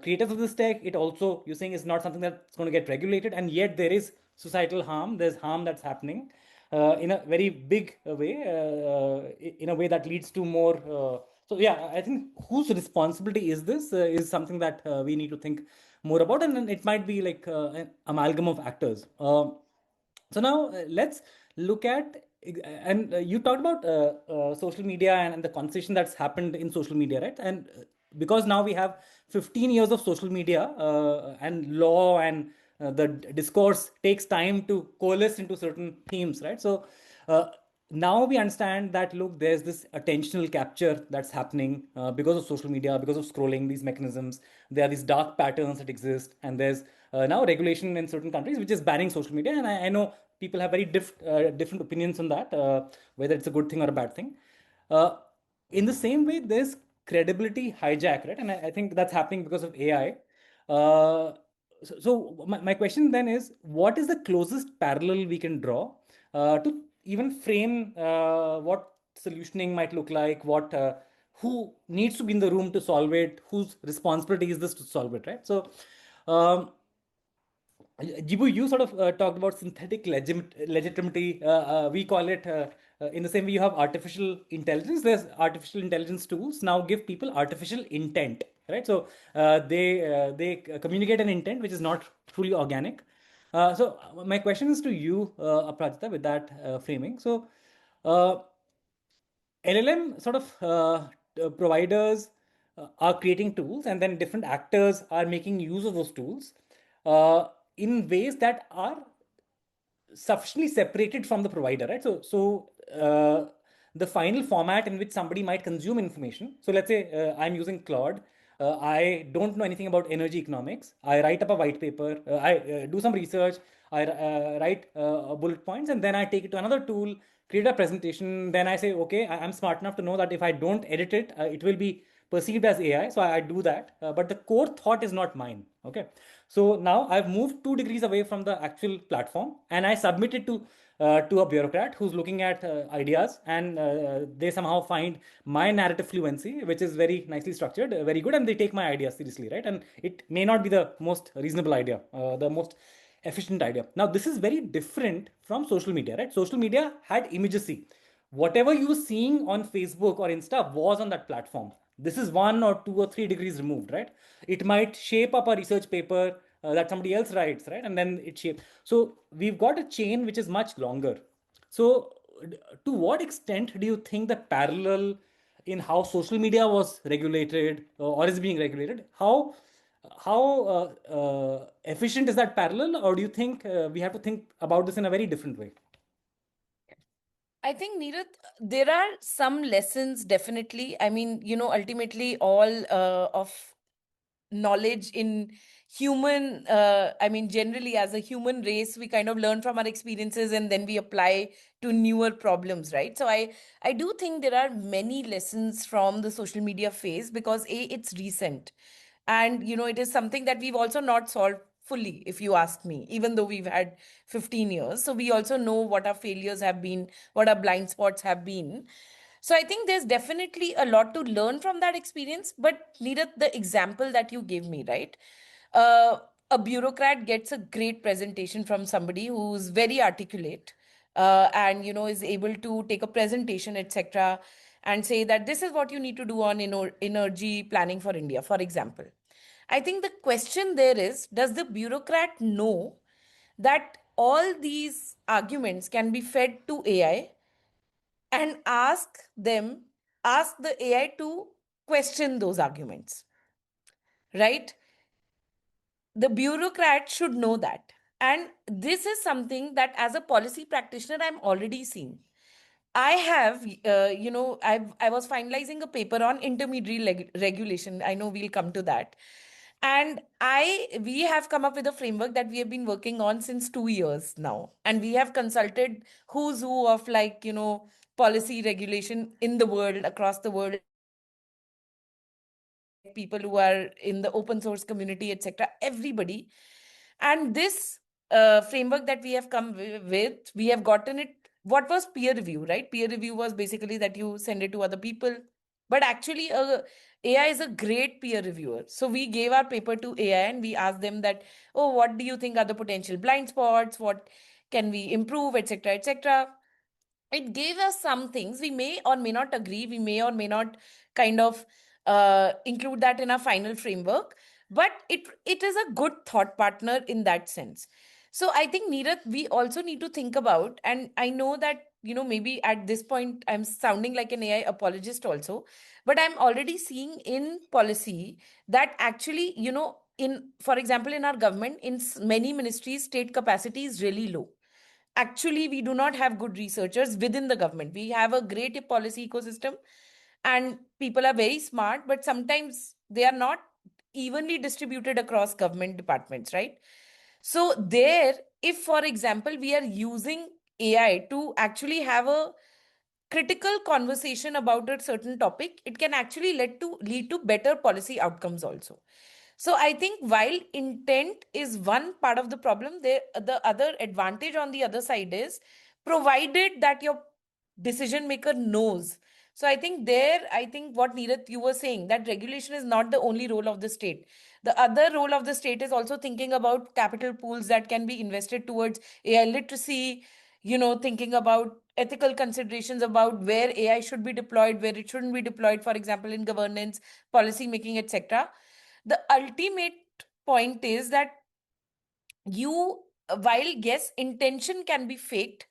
A: creators of this tech. It also, you're saying, is not something that's going to get regulated, and yet there is societal harm. There's harm that's happening in a very big way, in a way that leads to more. So yeah, I think whose responsibility is this is something that we need to think more about, and it might be like an amalgam of actors. So now let's look at, and you talked about social media and the conversation that's happened in social media, right? And because now we have 15 years of social media and law, and the discourse takes time to coalesce into certain themes, right? So now we understand that, look, there's this attentional capture that's happening because of social media, because of scrolling, these mechanisms. There are these dark patterns that exist, and there's now regulation in certain countries which is banning social media. And I know people have very different opinions on that, whether it's a good thing or a bad thing. Uh, in the same way, there's credibility hijack, right? And I think that's happening because of AI. So my question then is, what is the closest parallel we can draw to even frame what solutioning might look like, what who needs to be in the room to solve it, whose responsibility is this to solve it, right? So um, Jibu, you sort of talked about synthetic legitimacy. We call it, in the same way you have artificial intelligence. There's artificial intelligence tools now give people artificial intent, right? So they communicate an intent which is not truly organic. So my question is to you, Aparajita, with that framing. So uh, LLM sort of providers are creating tools, and then different actors are making use of those tools in ways that are sufficiently separated from the provider, right? So the final format in which somebody might consume information. So let's say I'm using Claude. I don't know anything about energy economics. I write up a white paper. I do some research. I write bullet points, and then I take it to another tool, create a presentation. Then I say, okay, I'm smart enough to know that if I don't edit it, it will be perceived as AI. So I do that. But the core thought is not mine. Okay. So now I've moved 2 degrees away from the actual platform, and I submit it to a bureaucrat who's looking at ideas, and they somehow find my narrative fluency, which is very nicely structured, very good, and they take my idea seriously, right? And it may not be the most reasonable idea, the most efficient idea. Now, this is very different from social media, right? Social media had immediacy. Whatever you were seeing on Facebook or Insta was on that platform. This is 1 or 2 or 3 degrees removed, right? It might shape up a research paper that somebody else writes, right? And then it shapes. So we've got a chain which is much longer. So to what extent do you think the parallel in how social media was regulated or is being regulated, how efficient is that parallel, or do you think we have to think about this in a very different way?
C: I think, Neerath, there are some lessons, definitely. I mean, ultimately, all of knowledge in human, I mean, generally, as a human race, we kind of learn from our experiences and then we apply to newer problems, right? So I do think there are many lessons from the social media phase because it's recent. And, it is something that we've also not solved fully, if you ask me, even though we've had 15 years. So we also know what our failures have been, what our blind spots have been. So I think there's definitely a lot to learn from that experience. But Neerath, the example that you gave me, right? Uh, a bureaucrat gets a great presentation from somebody who's very articulate, and is able to take a presentation, etc., and say that this is what you need to do on energy planning for India, for example. I think the question there is, does the bureaucrat know that all these arguments can be fed to AI and ask the AI to question those arguments, right? The bureaucrat should know that. And this is something that as a policy practitioner, I'm already seeing. I have, I was finalizing a paper on intermediary regulation. I know we'll come to that. And we have come up with a framework that we have been working on since 2 years now. And we have consulted who's who of policy regulation in the world, across the world, like people who are in the open source community, etc. Everybody. And this framework that we have come with, we have gotten it. What was peer review, right? Peer review was basically that you send it to other people. But actually, AI is a great peer reviewer. So we gave our paper to AI and we asked them that, oh, what do you think are the potential blind spots? What can we improve, etc., etc. It gave us some things. We may or may not agree. We may or may not kind of include that in our final framework. But it is a good thought partner in that sense. So I think, Neerath, we also need to think about, and I know that, maybe at this point I'm sounding like an AI apologist also, but I'm already seeing in policy that actually, for example, in our government, in many ministries, state capacity is really low. Actually, we do not have good researchers within the government. We have a great policy ecosystem and people are very smart, but sometimes they are not evenly distributed across government departments, right? So there, if for example we are using AI to actually have a critical conversation about a certain topic, it can actually lead to better policy outcomes also. So I think while intent is one part of the problem, the other advantage on the other side is, provided that your decision maker knows. So I think what Neerath, you were saying, that regulation is not the only role of the state. The other role of the state is also thinking about capital pools that can be invested towards AI literacy, thinking about ethical considerations about where AI should be deployed, where it shouldn't be deployed, for example, in governance, policy making, etc. The ultimate point is that you, while yes, intention can be faked,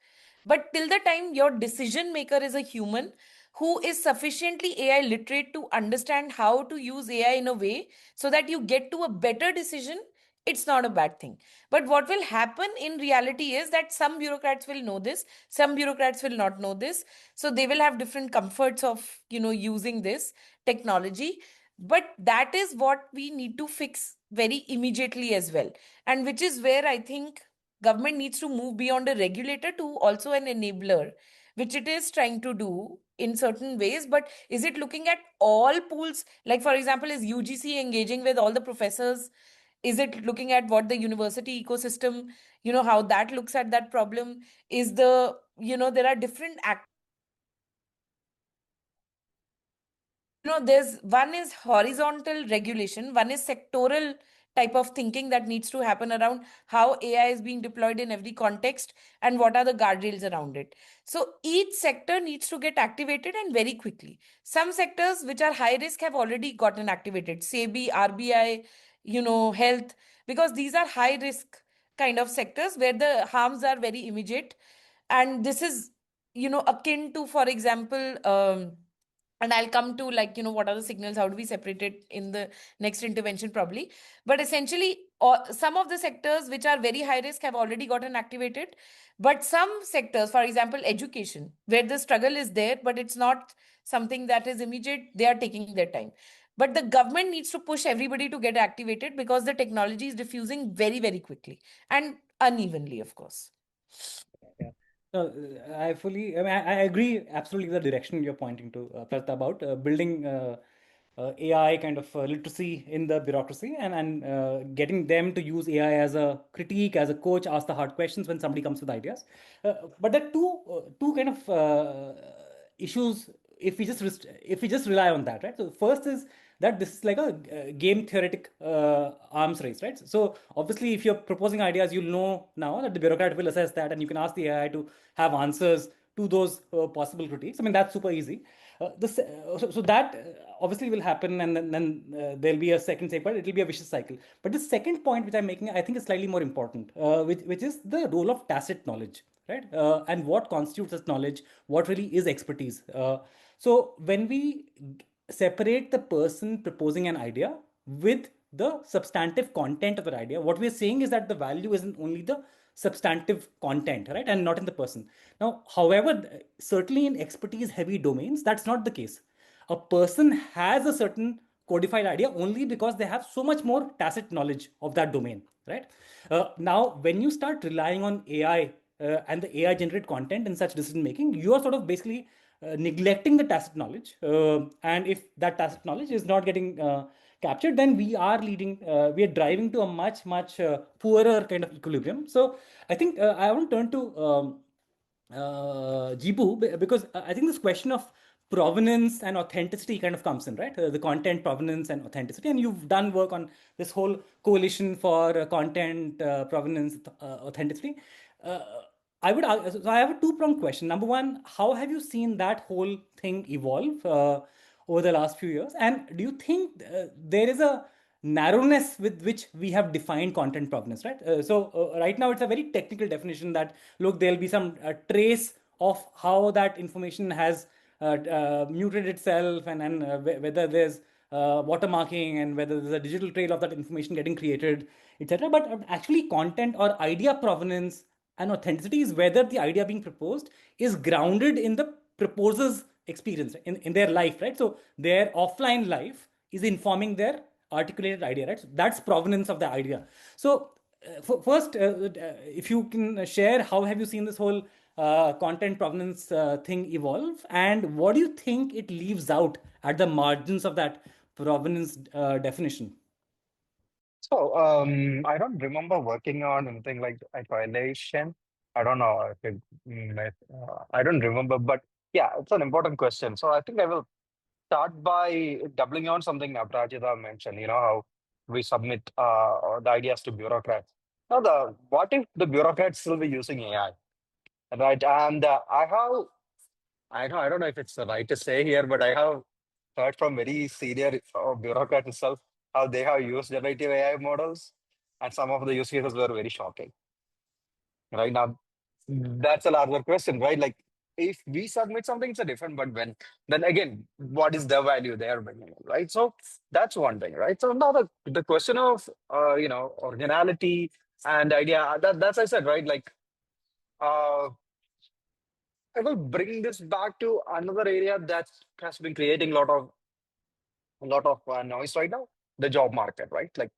C: but till the time your decision maker is a human who is sufficiently AI literate to understand how to use AI in a way so that you get to a better decision, it's not a bad thing. But what will happen in reality is that some bureaucrats will know this, some bureaucrats will not know this. So they will have different comforts of, using this technology. But that is what we need to fix very immediately as well. And which is where I think government needs to move beyond a regulator to also an enabler, which it is trying to do in certain ways. But is it looking at all pools? Like, for example, is UGC engaging with all the professors? Is it looking at what the university ecosystem, how that looks at that problem? Is there are different there's one is horizontal regulation, one is sectoral type of thinking that needs to happen around how AI is being deployed in every context and what are the guardrails around it. So each sector needs to get activated and very quickly. Some sectors which are high risk have already gotten activated, SEBI, RBI, health, because these are high risk kind of sectors where the harms are very immediate. And this is, akin to, for example, and I'll come to, what are the signals, how do we separate it in the next intervention probably. But essentially, some of the sectors which are very high risk have already gotten activated. But some sectors, for example, education, where the struggle is there, but it's not something that is immediate, they are taking their time. But the government needs to push everybody to get activated because the technology is diffusing very, very quickly and unevenly, of course.
A: Yeah. No, I agree absolutely with the direction you're pointing to, Pratha, about building AI kind of literacy in the bureaucracy and getting them to use AI as a critique, as a coach, ask the hard questions when somebody comes with ideas. But there are two kind of issues if we just rely on that, right? So the first is that this is like a game theoretic arms race, right? So obviously, if you're proposing ideas, you'll know now that the bureaucrat will assess that, and you can ask the AI to have answers to those possible critiques. I mean, that's super easy. So that obviously will happen, and then there'll be a second cycle. It'll be a vicious cycle. But the second point which I'm making, I think, is slightly more important, which is the role of tacit knowledge, right? And what constitutes as knowledge, what really is expertise. So when we separate the person proposing an idea with the substantive content of the idea, what we are saying is that the value isn't only the substantive content, right? And not in the person. Now, however, certainly in expertise heavy domains, that's not the case. A person has a certain codified idea only because they have so much more tacit knowledge of that domain, right? Now, when you start relying on AI and the AI generated content in such decision making, you are sort of basically neglecting the tacit knowledge. And if that tacit knowledge is not getting captured, then we are driving to a much poorer kind of equilibrium. So I think I want to turn to Jibu, because I think this question of provenance and authenticity kind of comes in, right? The content provenance and authenticity, and you've done work on this whole coalition for content provenance, authenticity. Uh, so I have a two-pronged question. Number one, how have you seen that whole thing evolve over the last few years? And do you think there is a narrowness with which we have defined content provenance, right? Right now it's a very technical definition that, look, there'll be some trace of how that information has muted itself, and whether there's watermarking, and whether there's a digital trail of that information getting created, etc. But actually content or idea provenance and authenticity is whether the idea being proposed is grounded in the proposer's experience in their life, right? So their offline life is informing their articulated idea, right? So that's provenance of the idea. So first, if you can share, how have you seen this whole content provenance thing evolve, and what do you think it leaves out at the margins of that provenance definition?
B: So, I don't remember working on anything like a correlation. I don't know if I don't remember, but yeah, it's an important question. So I think I will start by doubling on something Aparajita mentioned, how we submit the ideas to bureaucrats. Now, what if the bureaucrats still be using AI, right? And I don't know if it's right to say here, but I have heard from very senior bureaucrats itself how they have used generative AI models, and some of the use cases were very shocking. Right now, that's a larger question, right? Like, if we submit something, it's a different, but then again, what is the value they are bringing, right? So that's one thing, right? So now the question of originality and idea, that's I said, right? Like, uh, I will bring this back to another area that has been creating a lot of noise right now, the job market, right? Like,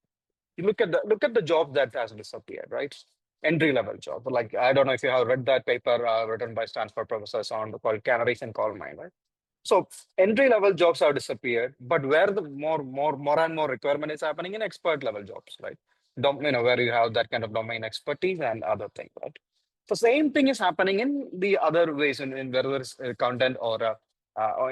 B: you look at the job that has disappeared, right? Entry level job. Like, I don't know if you have read that paper written by Stanford professors on called Canaries and Coal Mine, right? So entry level jobs have disappeared, but where the more and more requirement is happening in expert level jobs, right? Where you have that kind of domain expertise and other things, right? The same thing is happening in the other ways, in whether it's content or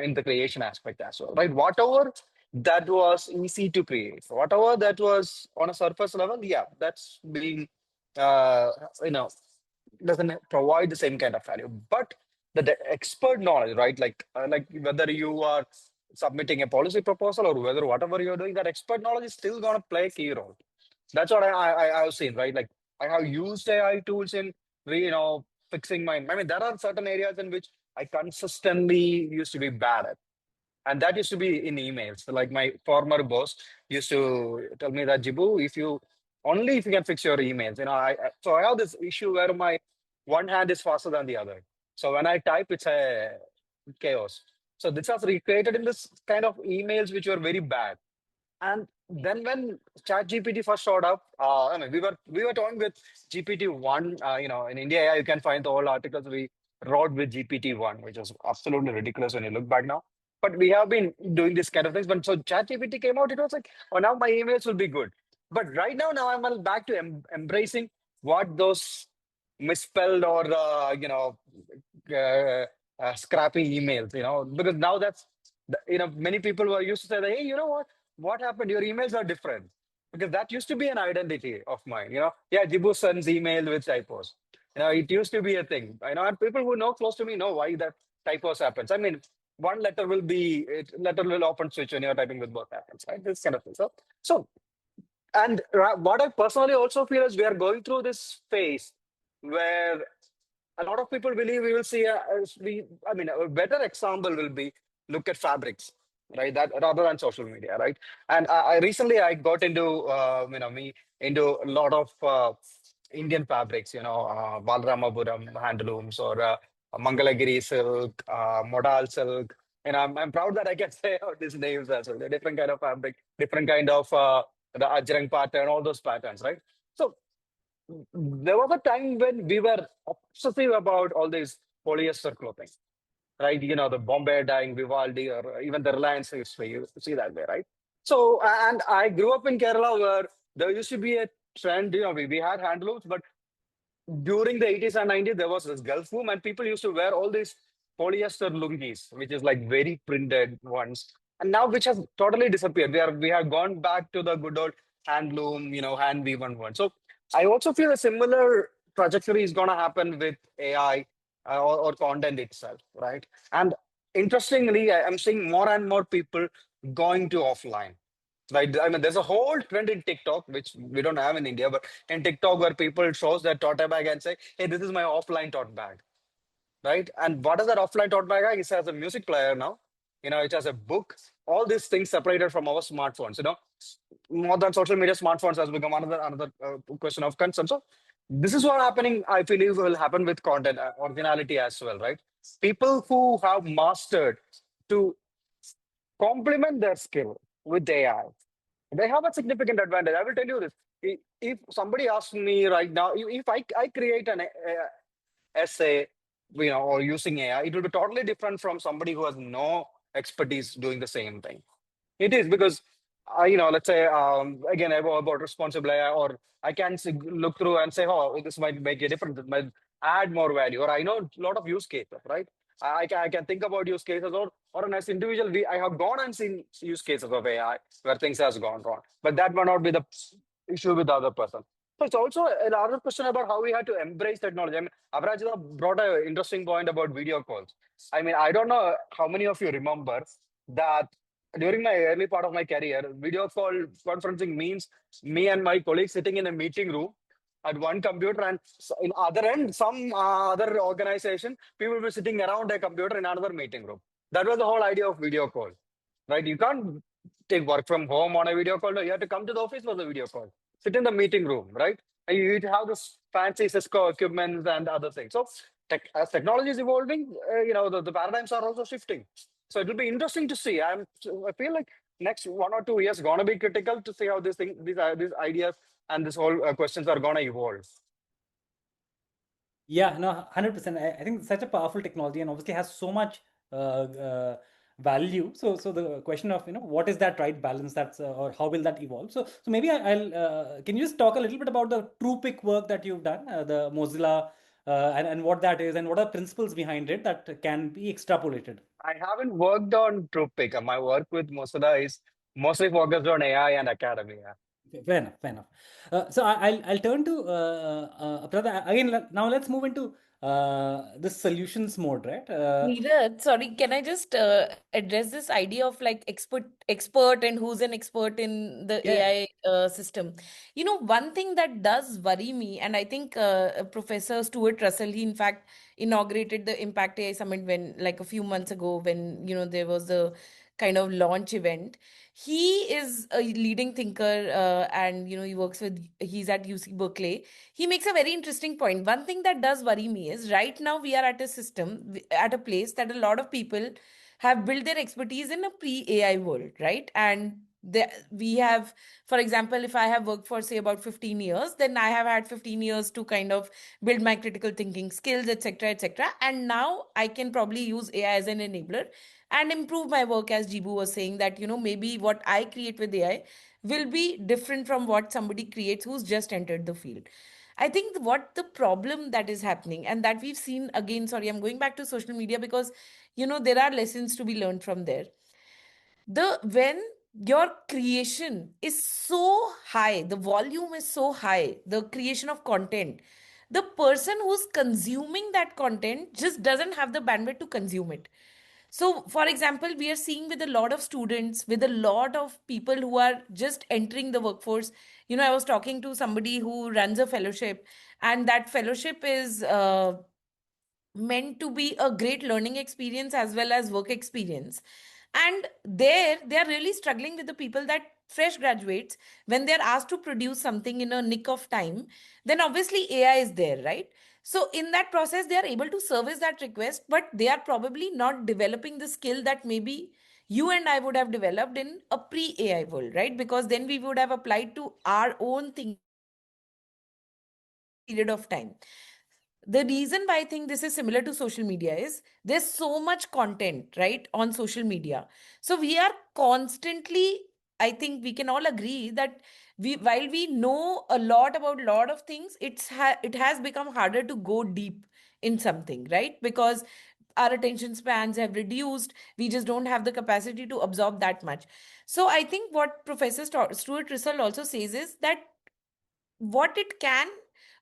B: in the creation aspect as well, right? Whatever that was easy to create, whatever that was on a surface level, yeah, that's being uh, you know doesn't provide the same kind of value. But the expert knowledge, right? Like whether you are submitting a policy proposal or whether whatever you're doing, that expert knowledge is still going to play a key role. That's what I have seen, right? Like, I have used AI tools in fixing my. I mean, there are certain areas in which I consistently used to be bad at, and that used to be in emails. So, like, my former boss used to tell me that, Jibu, if you can fix your emails, so I have this issue where my one hand is faster than the other. So when I type, it's a chaos. So this was recreated in this kind of emails which were very bad. And then when ChatGPT first showed up, I mean, we were talking with GPT-1. In India, you can find the old articles we wrote with GPT-1, which is absolutely ridiculous when you look back now. But we have been doing this kind of things. But so ChatGPT came out, it was like, oh, now my emails will be good. But right now I'm back to embracing what those misspelled or scrappy emails. Because now many people were used to say that, hey, you know what happened? Your emails are different. Because that used to be an identity of mine. Yeah, Jibu sends email with typos. It used to be a thing. And people who know close to me know why that typos happens. I mean, one letter will open switch when you're typing with both happens, right? This kind of thing. And what I personally also feel is we are going through this phase where a lot of people believe we will see a better example will be, look at fabrics, right? That rather than social media, right? And I recently I got into into a lot of Indian fabrics, Balaramapuram handlooms or Mangalagiri silk, Modal silk. And I'm proud that I can say all these names as well. They're different kind of fabric, different kind of the Ajrang pattern, all those patterns, right? So there was a time when we were obsessive about all these polyester clothing, right? The Bombay dyeing, Vivaldi, or even the Reliance history, you see that way, right? So, and I grew up in Kerala where there used to be a trend, we had handlooms, but during the 80s and 90s, there was this Gulf boom, and people used to wear all these polyester lungis, which is like very printed ones. And now, which has totally disappeared. We have gone back to the good old handloom, hand woven one. So I also feel a similar trajectory is going to happen with AI or content itself, right? And interestingly, I'm seeing more and more people going to offline. Right. I mean, there's a whole trend in TikTok, which we don't have in India, but in TikTok where people shows their tote bag and say, hey, this is my offline tote bag. Right. And what is that offline tote bag? It has a music player now. It has a book, all these things separated from our smartphones. More than social media, smartphones has become another question of concern. So this is what happening, I believe, will happen with content originality as well, right? People who have mastered to complement their skill with AI, they have a significant advantage. I will tell you this. If somebody asks me right now, if I create an essay, or using AI, it will be totally different from somebody who has no expertise doing the same thing. It is because, let's say, again, about responsible AI, or I can look through and say, oh, this might make a difference. It might add more value. Or I know a lot of use cases, right? I can think about use cases, or as individual, I have gone and seen use cases of AI where things has gone wrong. But that might not be the issue with the other person. So it's also another question about how we had to embrace technology. I mean, Aparajita brought an interesting point about video calls. I mean, I don't know how many of you remember that during my early part of my career, video call conferencing means me and my colleagues sitting in a meeting room at one computer, and in other end, some other organization, people will be sitting around a computer in another meeting room. That was the whole idea of video call, right? You can't take work from home on a video call. No, you have to come to the office for the video call. Sit in the meeting room, right? And you have this fancy Cisco equipment and other things. So as technology is evolving, the paradigms are also shifting. So it will be interesting to see. I feel like next 1 or 2 years going to be critical to see how these ideas and this whole questions are going to evolve.
A: Yeah, no, 100%. I think it's such a powerful technology and obviously has so much value. So the question of, what is that right balance or how will that evolve? So maybe I'll can you just talk a little bit about the TruePic work that you've done, the Mozilla, and what that is and what are the principles behind it that can be extrapolated?
B: I haven't worked on TruePic. My work with Mozilla is mostly focused on AI and academia.
A: Fair enough, fair enough. So I'll turn to Aparajita again. Now let's move into the solutions mode, right?
C: Neeraj, sorry, can I just address this idea of like expert and who's an expert in the
A: Yeah.
C: AI system? One thing that does worry me, and I think Professor Stuart Russell, he in fact inaugurated the Impact AI Summit when like a few months ago when there was a kind of launch event. He is a leading thinker, and he's at UC Berkeley. He makes a very interesting point. One thing that does worry me is right now we are at a system, at a place that a lot of people have built their expertise in a pre-AI world, right? And we have, for example, if I have worked for say about 15 years, then I have had 15 years to kind of build my critical thinking skills, etc., etc. And now I can probably use AI as an enabler and improve my work, as Jibu was saying, that maybe what I create with AI will be different from what somebody creates who's just entered the field. I think what the problem that is happening, and that we've seen again, sorry, I'm going back to social media because there are lessons to be learned from there. When your creation is so high, the volume is so high, the creation of content, the person who's consuming that content just doesn't have the bandwidth to consume it. So, for example, we are seeing with a lot of students, with a lot of people who are just entering the workforce. I was talking to somebody who runs a fellowship, and that fellowship is meant to be a great learning experience as well as work experience. And there, they are really struggling with the people that fresh graduates, when they're asked to produce something in a nick of time, then obviously AI is there, right? So in that process, they are able to service that request, but they are probably not developing the skill that maybe you and I would have developed in a pre-AI world, right? Because then we would have applied to our own thinking period of time. The reason why I think this is similar to social media is there's so much content, right, on social media. So we are constantly, I think we can all agree that while we know a lot about a lot of things, it has become harder to go deep in something, right? Because our attention spans have reduced. We just don't have the capacity to absorb that much. So I think what Professor Stuart Russell also says is that what it can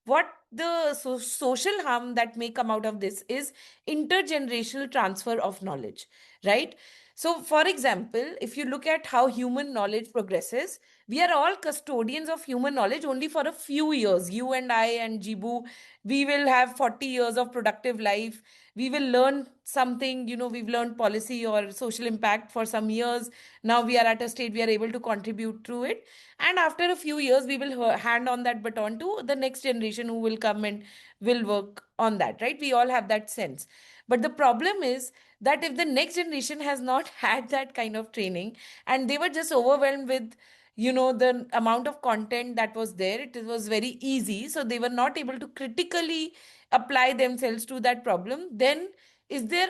C: what the social harm that may come out of this is intergenerational transfer of knowledge, right? So for example, if you look at how human knowledge progresses, we are all custodians of human knowledge only for a few years. You and I and Jibu, we will have 40 years of productive life. We will learn something, we've learned policy or social impact for some years. Now we are at a state we are able to contribute through it, and after a few years we will hand on that baton to the next generation who will come and will work on that, right? We all have that sense. But the problem is that if the next generation has not had that kind of training and they were just overwhelmed with the amount of content that was there, it was very easy, so they were not able to critically apply themselves to that problem, then is there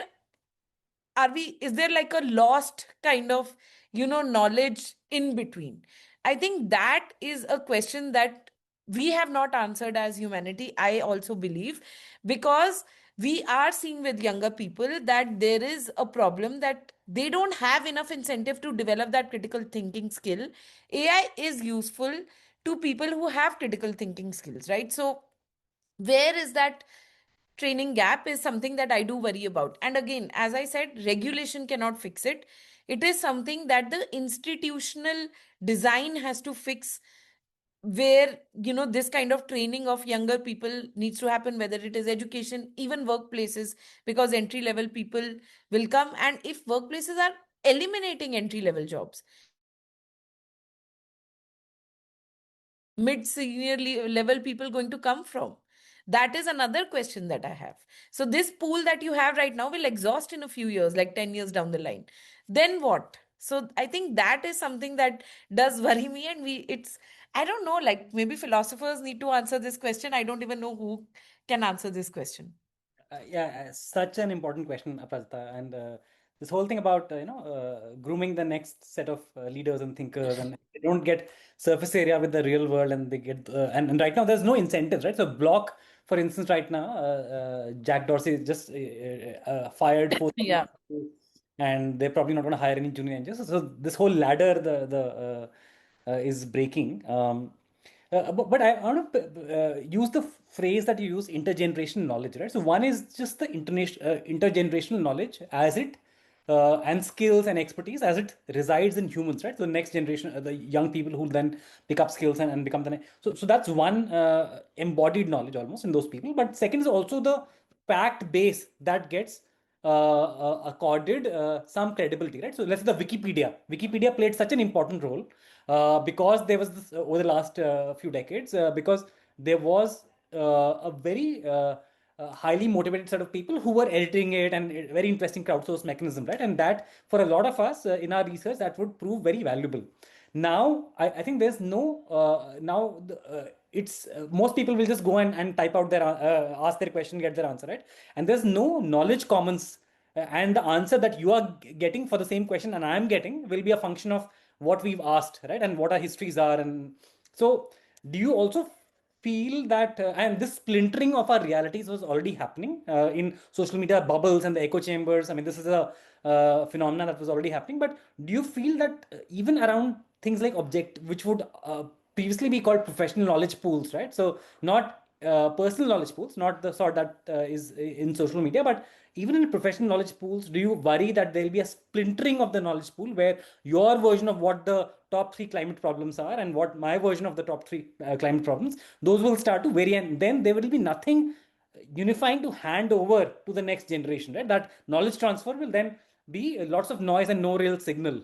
C: is there like a lost kind of knowledge in between? I think that is a question that we have not answered as humanity, I also believe, because we are seeing with younger people that there is a problem that they don't have enough incentive to develop that critical thinking skill. AI is useful to people who have critical thinking skills, right? So where is that training gap is something that I do worry about. And again, as I said, regulation cannot fix it. It is something that the institutional design has to fix, where this kind of training of younger people needs to happen, whether it is education, even workplaces, because entry level people will come, and if workplaces are eliminating entry level jobs, mid senior level people going to come from? That is another question that I have. So this pool that you have right now will exhaust in a few years, like 10 years down the line. Then what? So I think that is something that does worry me, and it's, I don't know, like maybe philosophers need to answer this question. I don't even know who can answer this question.
A: Yeah, such an important question, Aparajita. And this whole thing about grooming the next set of leaders and thinkers, and they don't get surface area with the real world, and they get and right now there's no incentives, right? So Block, for instance, right now, Jack Dorsey just fired 4,000
C: Yeah.
A: people, and they're probably not going to hire any junior engineers. So this whole ladder, the is breaking. But I want to use the phrase that you use, intergenerational knowledge, right? So one is just the intergenerational knowledge as it and skills and expertise as it resides in humans, right? So the next generation, the young people who then pick up skills and become the so that's one embodied knowledge almost in those people. But second is also the fact base that gets accorded some credibility, right? So let's say the Wikipedia played such an important role because there was this over the last few decades, because there was a very highly motivated set of people who were editing it, and very interesting crowdsource mechanism, right? And that for a lot of us in our research, that would prove very valuable. Now I think there's no it's most people will just go and type out their ask their question, get their answer, right? And there's no knowledge commons, and the answer that you are getting for the same question and I'm getting will be a function of what we've asked, right? And what our histories are. And so do you also feel that and this splintering of our realities was already happening in social media bubbles and the echo chambers? I mean, this is a phenomena that was already happening, but do you feel that even around things like object, which would previously be called professional knowledge pools, right? So not personal knowledge pools, not the sort that is in social media, but even in professional knowledge pools, do you worry that there will be a splintering of the knowledge pool, where your version of what the top three climate problems are and what my version of the top three climate problems, those will start to vary, and then there will be nothing unifying to hand over to the next generation, right? That knowledge transfer will then be lots of noise and no real signal.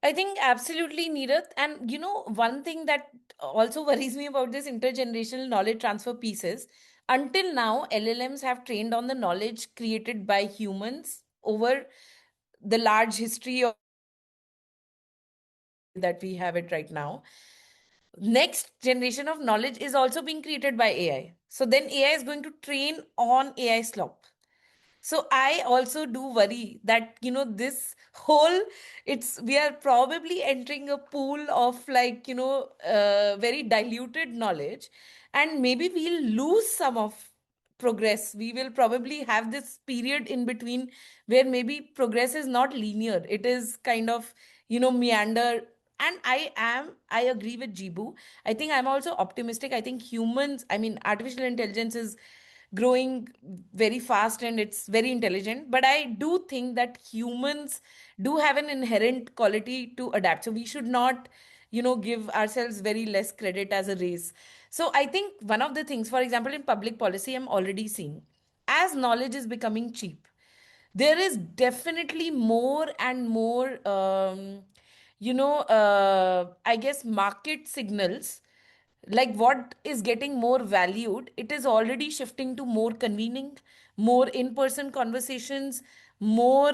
C: I think absolutely, Neerath. And one thing that also worries me about this intergenerational knowledge transfer piece is until now, LLMs have trained on the knowledge created by humans over the large history of that we have it right now. Next generation of knowledge is also being created by AI. So then AI is going to train on AI slop. So I also do worry that this whole it's we are probably entering a pool of like very diluted knowledge, and maybe we'll lose some of progress. We will probably have this period in between where maybe progress is not linear. It is kind of meander. And I agree with Jibu. I think I'm also optimistic. I think humans, I mean, artificial intelligence is growing very fast and it's very intelligent, but I do think that humans do have an inherent quality to adapt, so we should not give ourselves very less credit as a race. So I think one of the things, for example, in public policy, I'm already seeing as knowledge is becoming cheap, there is definitely more and more I guess market signals, like what is getting more valued, it is already shifting to more convening, more in-person conversations, more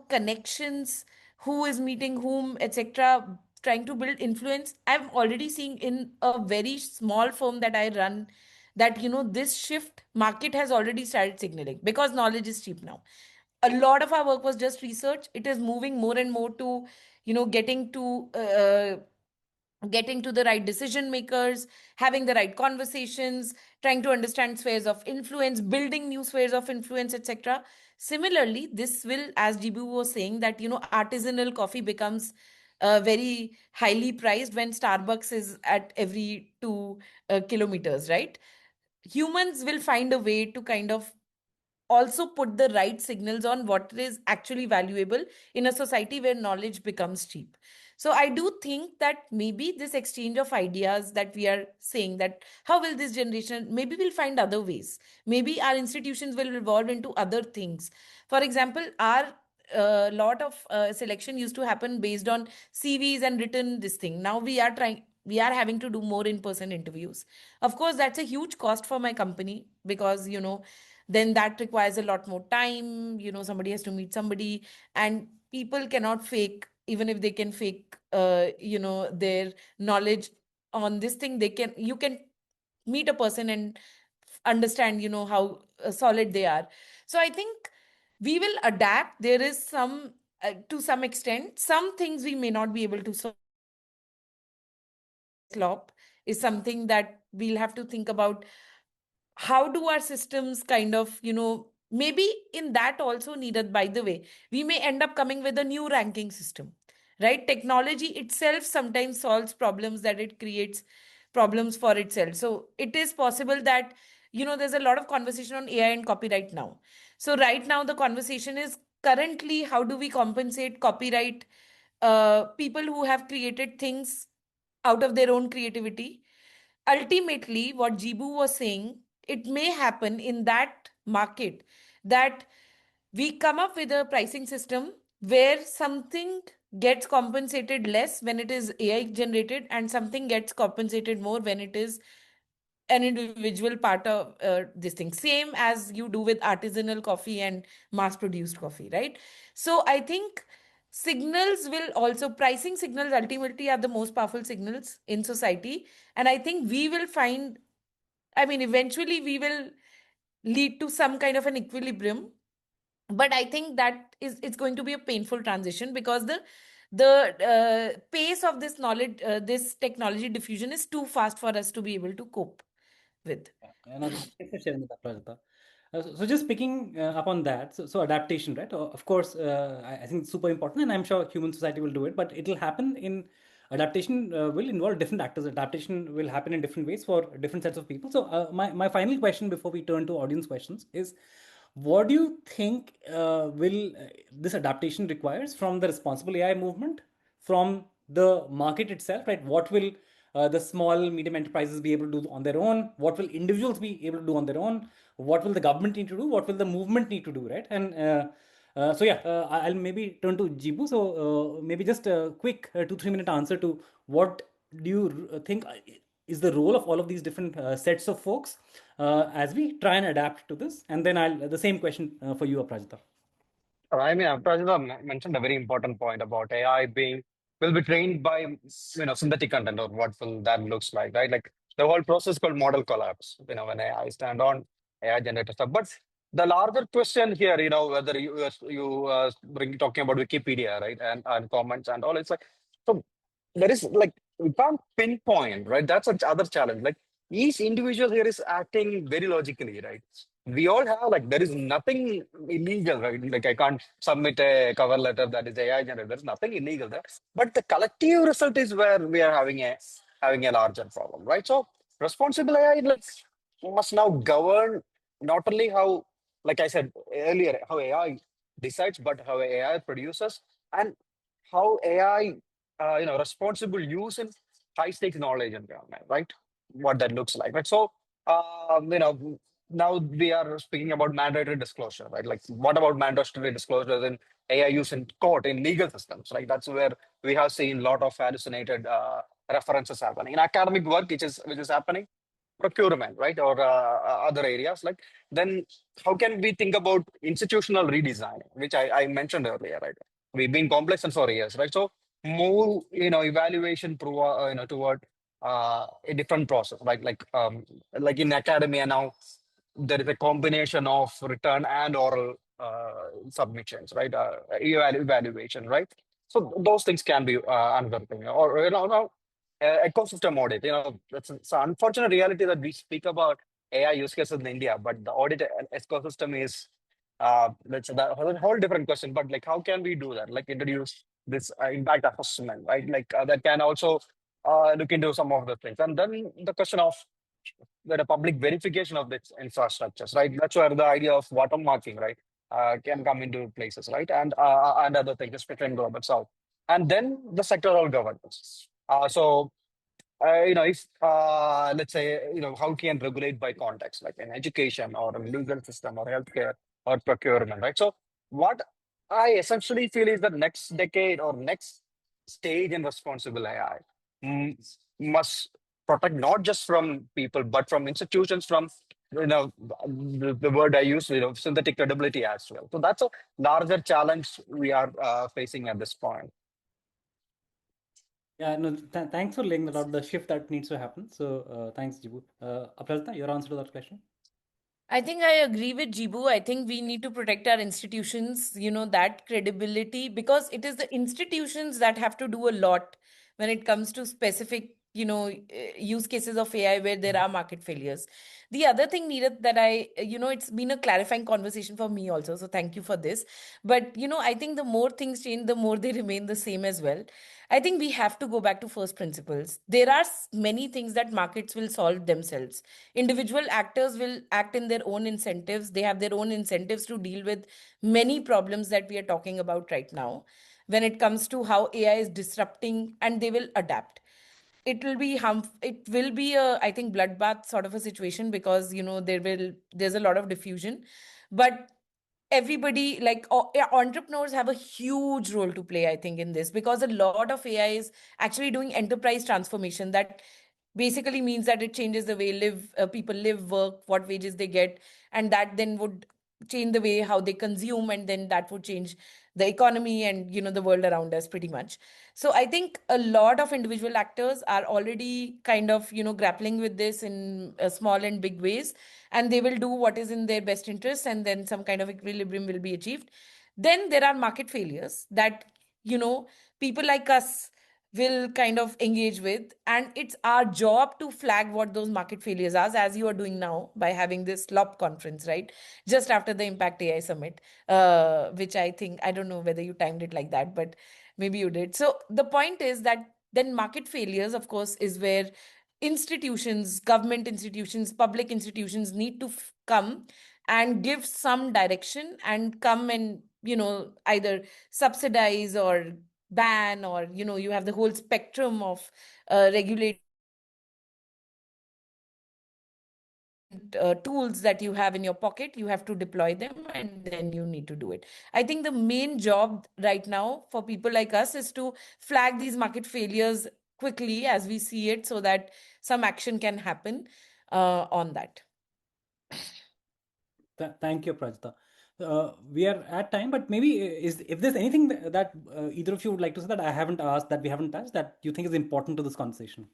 C: connections, who is meeting whom, etc., trying to build influence. I'm already seeing in a very small firm that I run that this shift market has already started signaling, because knowledge is cheap now. A lot of our work was just research. It is moving more and more to getting to getting to the right decision makers, having the right conversations, trying to understand spheres of influence, building new spheres of influence, etc. Similarly, this will, as Jibu was saying, that artisanal coffee becomes very highly priced when Starbucks is at every 2 kilometers, right? Humans will find a way to kind of also put the right signals on what is actually valuable in a society where knowledge becomes cheap. So I do think that maybe this exchange of ideas that we are saying, that how will this generation, maybe we'll find other ways, maybe our institutions will evolve into other things. For example, our lot of selection used to happen based on CVs and written this thing. Now we are having to do more in-person interviews. Of course, that's a huge cost for my company, because then that requires a lot more time. Somebody has to meet somebody, and people cannot fake. Even if they can fake their knowledge on this thing, you can meet a person and understand how solid they are. So I think we will adapt. There is some to some extent, some things we may not be able to solve. Slop is something that we'll have to think about. How do our systems kind of maybe in that also needed, by the way, we may end up coming with a new ranking system, right? Technology itself sometimes solves problems that it creates problems for itself. So it is possible that there's a lot of conversation on AI and copyright now. So right now the conversation is currently, how do we compensate copyright people who have created things out of their own creativity? Ultimately, what Jibu was saying, it may happen in that market that we come up with a pricing system where something gets compensated less when it is AI generated, and something gets compensated more when it is an individual part of this thing, same as you do with artisanal coffee and mass produced coffee, right? So I think signals will also, pricing signals ultimately are the most powerful signals in society. And I think we will find, I mean, eventually we will lead to some kind of an equilibrium. But I think that is it's going to be a painful transition, because the pace of this knowledge, this technology diffusion is too fast for us to be able to cope with.
A: Yeah, no, thanks for sharing that, Aparajita. So just picking up on that, so adaptation, right? Of course, I think it's super important, and I'm sure human society will do it, but it'll happen in adaptation will involve different actors. Adaptation will happen in different ways for different sets of people. So my final question before we turn to audience questions is, what do you think will this adaptation requires from the responsible AI movement, from the market itself, right? What will the small, medium enterprises be able to do on their own? What will individuals be able to do on their own? What will the government need to do? What will the movement need to do, right? And So yeah, I'll maybe turn to Jibu. So maybe just a quick 2-3 minute answer to what do you think is the role of all of these different sets of folks as we try and adapt to this. And then I'll the same question for you, Aparajita.
B: I mean, Aparajita mentioned a very important point about AI will be trained by synthetic content, or what will that looks like, right? Like the whole process called model collapse. When AI stand on AI generated stuff. But the larger question here, whether you bring talking about Wikipedia, right, and comments and all, it's like so there is like we can't pinpoint, right? That's another challenge. Like each individual here is acting very logically, right? We all have like there is nothing illegal, right? Like I can't submit a cover letter that is AI generated. There's nothing illegal there. But the collective result is where we are having a larger problem, right? So responsible AI must now govern not only how, like I said earlier, how AI decides, but how AI produces and how AI, responsible use in high stakes knowledge environment, right? What that looks like, right? So, now we are speaking about mandatory disclosure, right? Like, what about mandatory disclosures in AI use in court, in legal systems, right? That's where we have seen a lot of hallucinated references happening in academic work, which is happening, procurement, right, or other areas. Like, then how can we think about institutional redesign, which I mentioned earlier, right? We've been complacent for years, right? So move, evaluation toward a different process, right? Like in academia now, there is a combination of written and oral submissions, right? Evaluation, right? So those things can be another thing, or now ecosystem audit. It's an unfortunate reality that we speak about AI use cases in India, but the audit ecosystem is that's a whole different question. But like, how can we do that? Like, introduce this impact assessment, right? Like that can also look into some of the things, and then the question of the public verification of this infrastructures, right? That's where the idea of watermarking, right, can come into places, right, and other things, especially in global south, and then the sectoral governance. So if let's say, how can regulate by context, like in education or in legal system or healthcare or procurement, right? So what I essentially feel is the next decade or next stage in responsible AI must protect not just from people, but from institutions, from the word I use, synthetic credibility as well. So that's a larger challenge we are facing at this point.
A: Yeah, no, thanks for laying that out, the shift that needs to happen. So thanks, Jibu. Aparajita, your answer to that question?
C: I think I agree with Jibu. I think we need to protect our institutions, that credibility, because it is the institutions that have to do a lot when it comes to specific, use cases of AI where there are market failures. The other thing, Neeraj, that it's been a clarifying conversation for me also. So thank you for this. But, I think the more things change, the more they remain the same as well. I think we have to go back to first principles. There are many things that markets will solve themselves. Individual actors will act in their own incentives. They have their own incentives to deal with many problems that we are talking about right now when it comes to how AI is disrupting, and they will adapt. It will be a, I think, bloodbath sort of a situation, because there's a lot of diffusion. But everybody, like, entrepreneurs have a huge role to play, I think, in this, because a lot of AI is actually doing enterprise transformation. That basically means that it changes the way people live, work, what wages they get, and that then would change the way how they consume, and then that would change the economy and the world around us pretty much. So I think a lot of individual actors are already kind of grappling with this in small and big ways, and they will do what is in their best interest, and then some kind of equilibrium will be achieved. Then there are market failures that people like us will kind of engage with, and it's our job to flag what those market failures are, as you are doing now by having this Slop conference, right, just after the Impact AI Summit, which I think, I don't know whether you timed it like that, but maybe you did. So the point is that then market failures, of course, is where institutions, government institutions, public institutions need to come and give some direction, and come and either subsidize or ban, or you have the whole spectrum of regulatory tools that you have in your pocket, you have to deploy them, and then you need to do it. I think the main job right now for people like us is to flag these market failures quickly as we see it so that some action can happen on that.
A: Thank you, Prajita. We are at time, but maybe if there's anything that either of you would like to say that I haven't asked, that we haven't touched, that you think is important to this conversation.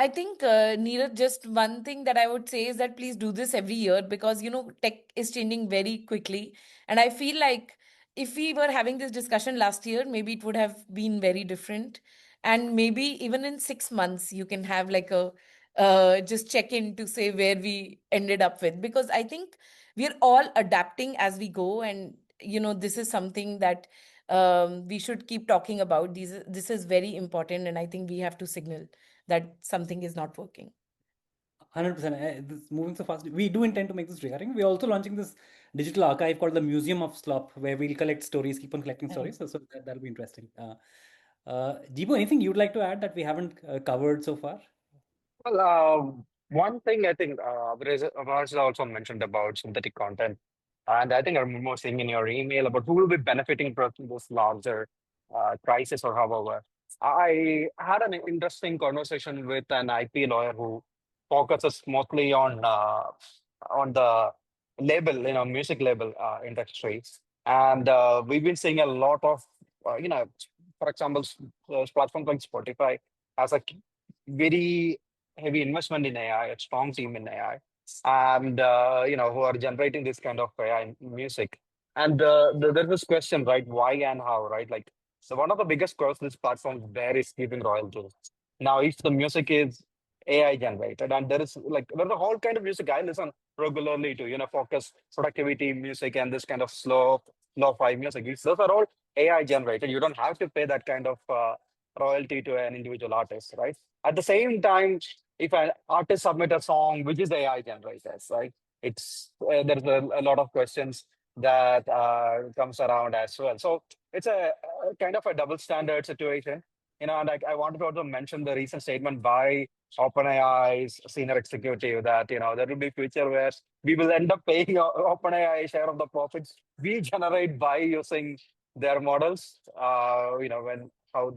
C: I think, Neeraj, just one thing that I would say is that please do this every year because, tech is changing very quickly. And I feel like if we were having this discussion last year, maybe it would have been very different. And maybe even in 6 months, you can have like a just check in to say where we ended up with. Because I think we're all adapting as we go. And, this is something that we should keep talking about. This is very important. And I think we have to signal that something is not working.
A: 100%. This moving so fast. We do intend to make this recurring. We're also launching this digital archive called the Museum of Slop, where we'll collect stories, keep on collecting stories. So that'll be interesting. Jibu, anything you'd like to add that we haven't covered so far?
B: Well, one thing I think Aparajita also mentioned about synthetic content, and I think I remember seeing in your email about who will be benefiting from this larger crisis or however. I had an interesting conversation with an IP lawyer who focuses mostly on the label, music label industry, and we've been seeing a lot of, for example, platforms like Spotify has a very heavy investment in AI, a strong team in AI, and who are generating this kind of AI music. And there's this question, right? Why and how, right? Like, so one of the biggest costs this platform bear is keeping royalties. Now, if the music is AI generated, and there's a whole kind of music I listen regularly to, focus productivity music and this kind of lo-fi music. Those are all AI generated. You don't have to pay that kind of royalty to an individual artist, right? At the same time, if an artist submit a song which is AI generated, right? It's there's a lot of questions that comes around as well. So it's a kind of a double standard situation, and I wanted to also mention the recent statement by OpenAI's senior executive that there will be future where we will end up paying OpenAI a share of the profits we generate by using their models. When how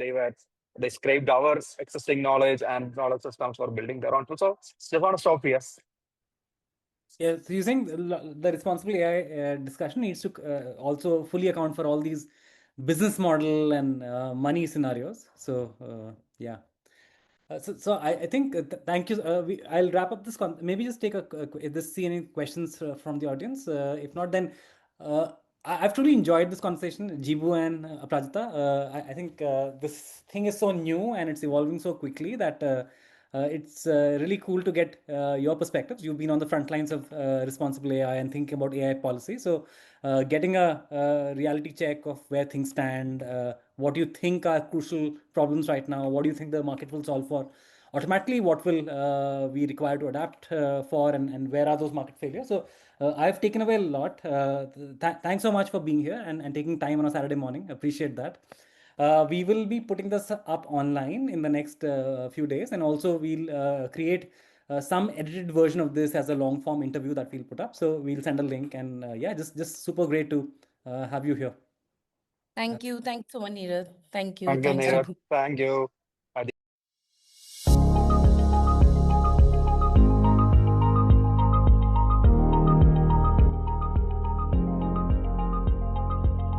B: they scraped our existing knowledge and knowledge systems for building their own. So they want to stop here.
A: Yeah, so you're saying the responsible AI discussion needs to also fully account for all these business model and money scenarios. So yeah. So I think thank you. I'll wrap up this. Maybe just take if this see any questions from the audience. If not, then I've truly enjoyed this conversation, Jibu and Aparajita. I think this thing is so new and it's evolving so quickly that it's really cool to get your perspectives. You've been on the front lines of responsible AI and thinking about AI policy. So getting a reality check of where things stand, what do you think are crucial problems right now, what do you think the market will solve for, automatically what will we require to adapt for, and where are those market failures. So I've taken away a lot. Thanks so much for being here and taking time on a Saturday morning. Appreciate that. We will be putting this up online in the next few days, and also we'll create some edited version of this as a long form interview that we'll put up. So we'll send a link, and yeah, just super great to have you here.
C: Thank you. Thanks so much, Neeraj. Thank you.
B: Thank you,
C: Thanks,
B: Neeraj.
C: Jibu.
B: Thank you.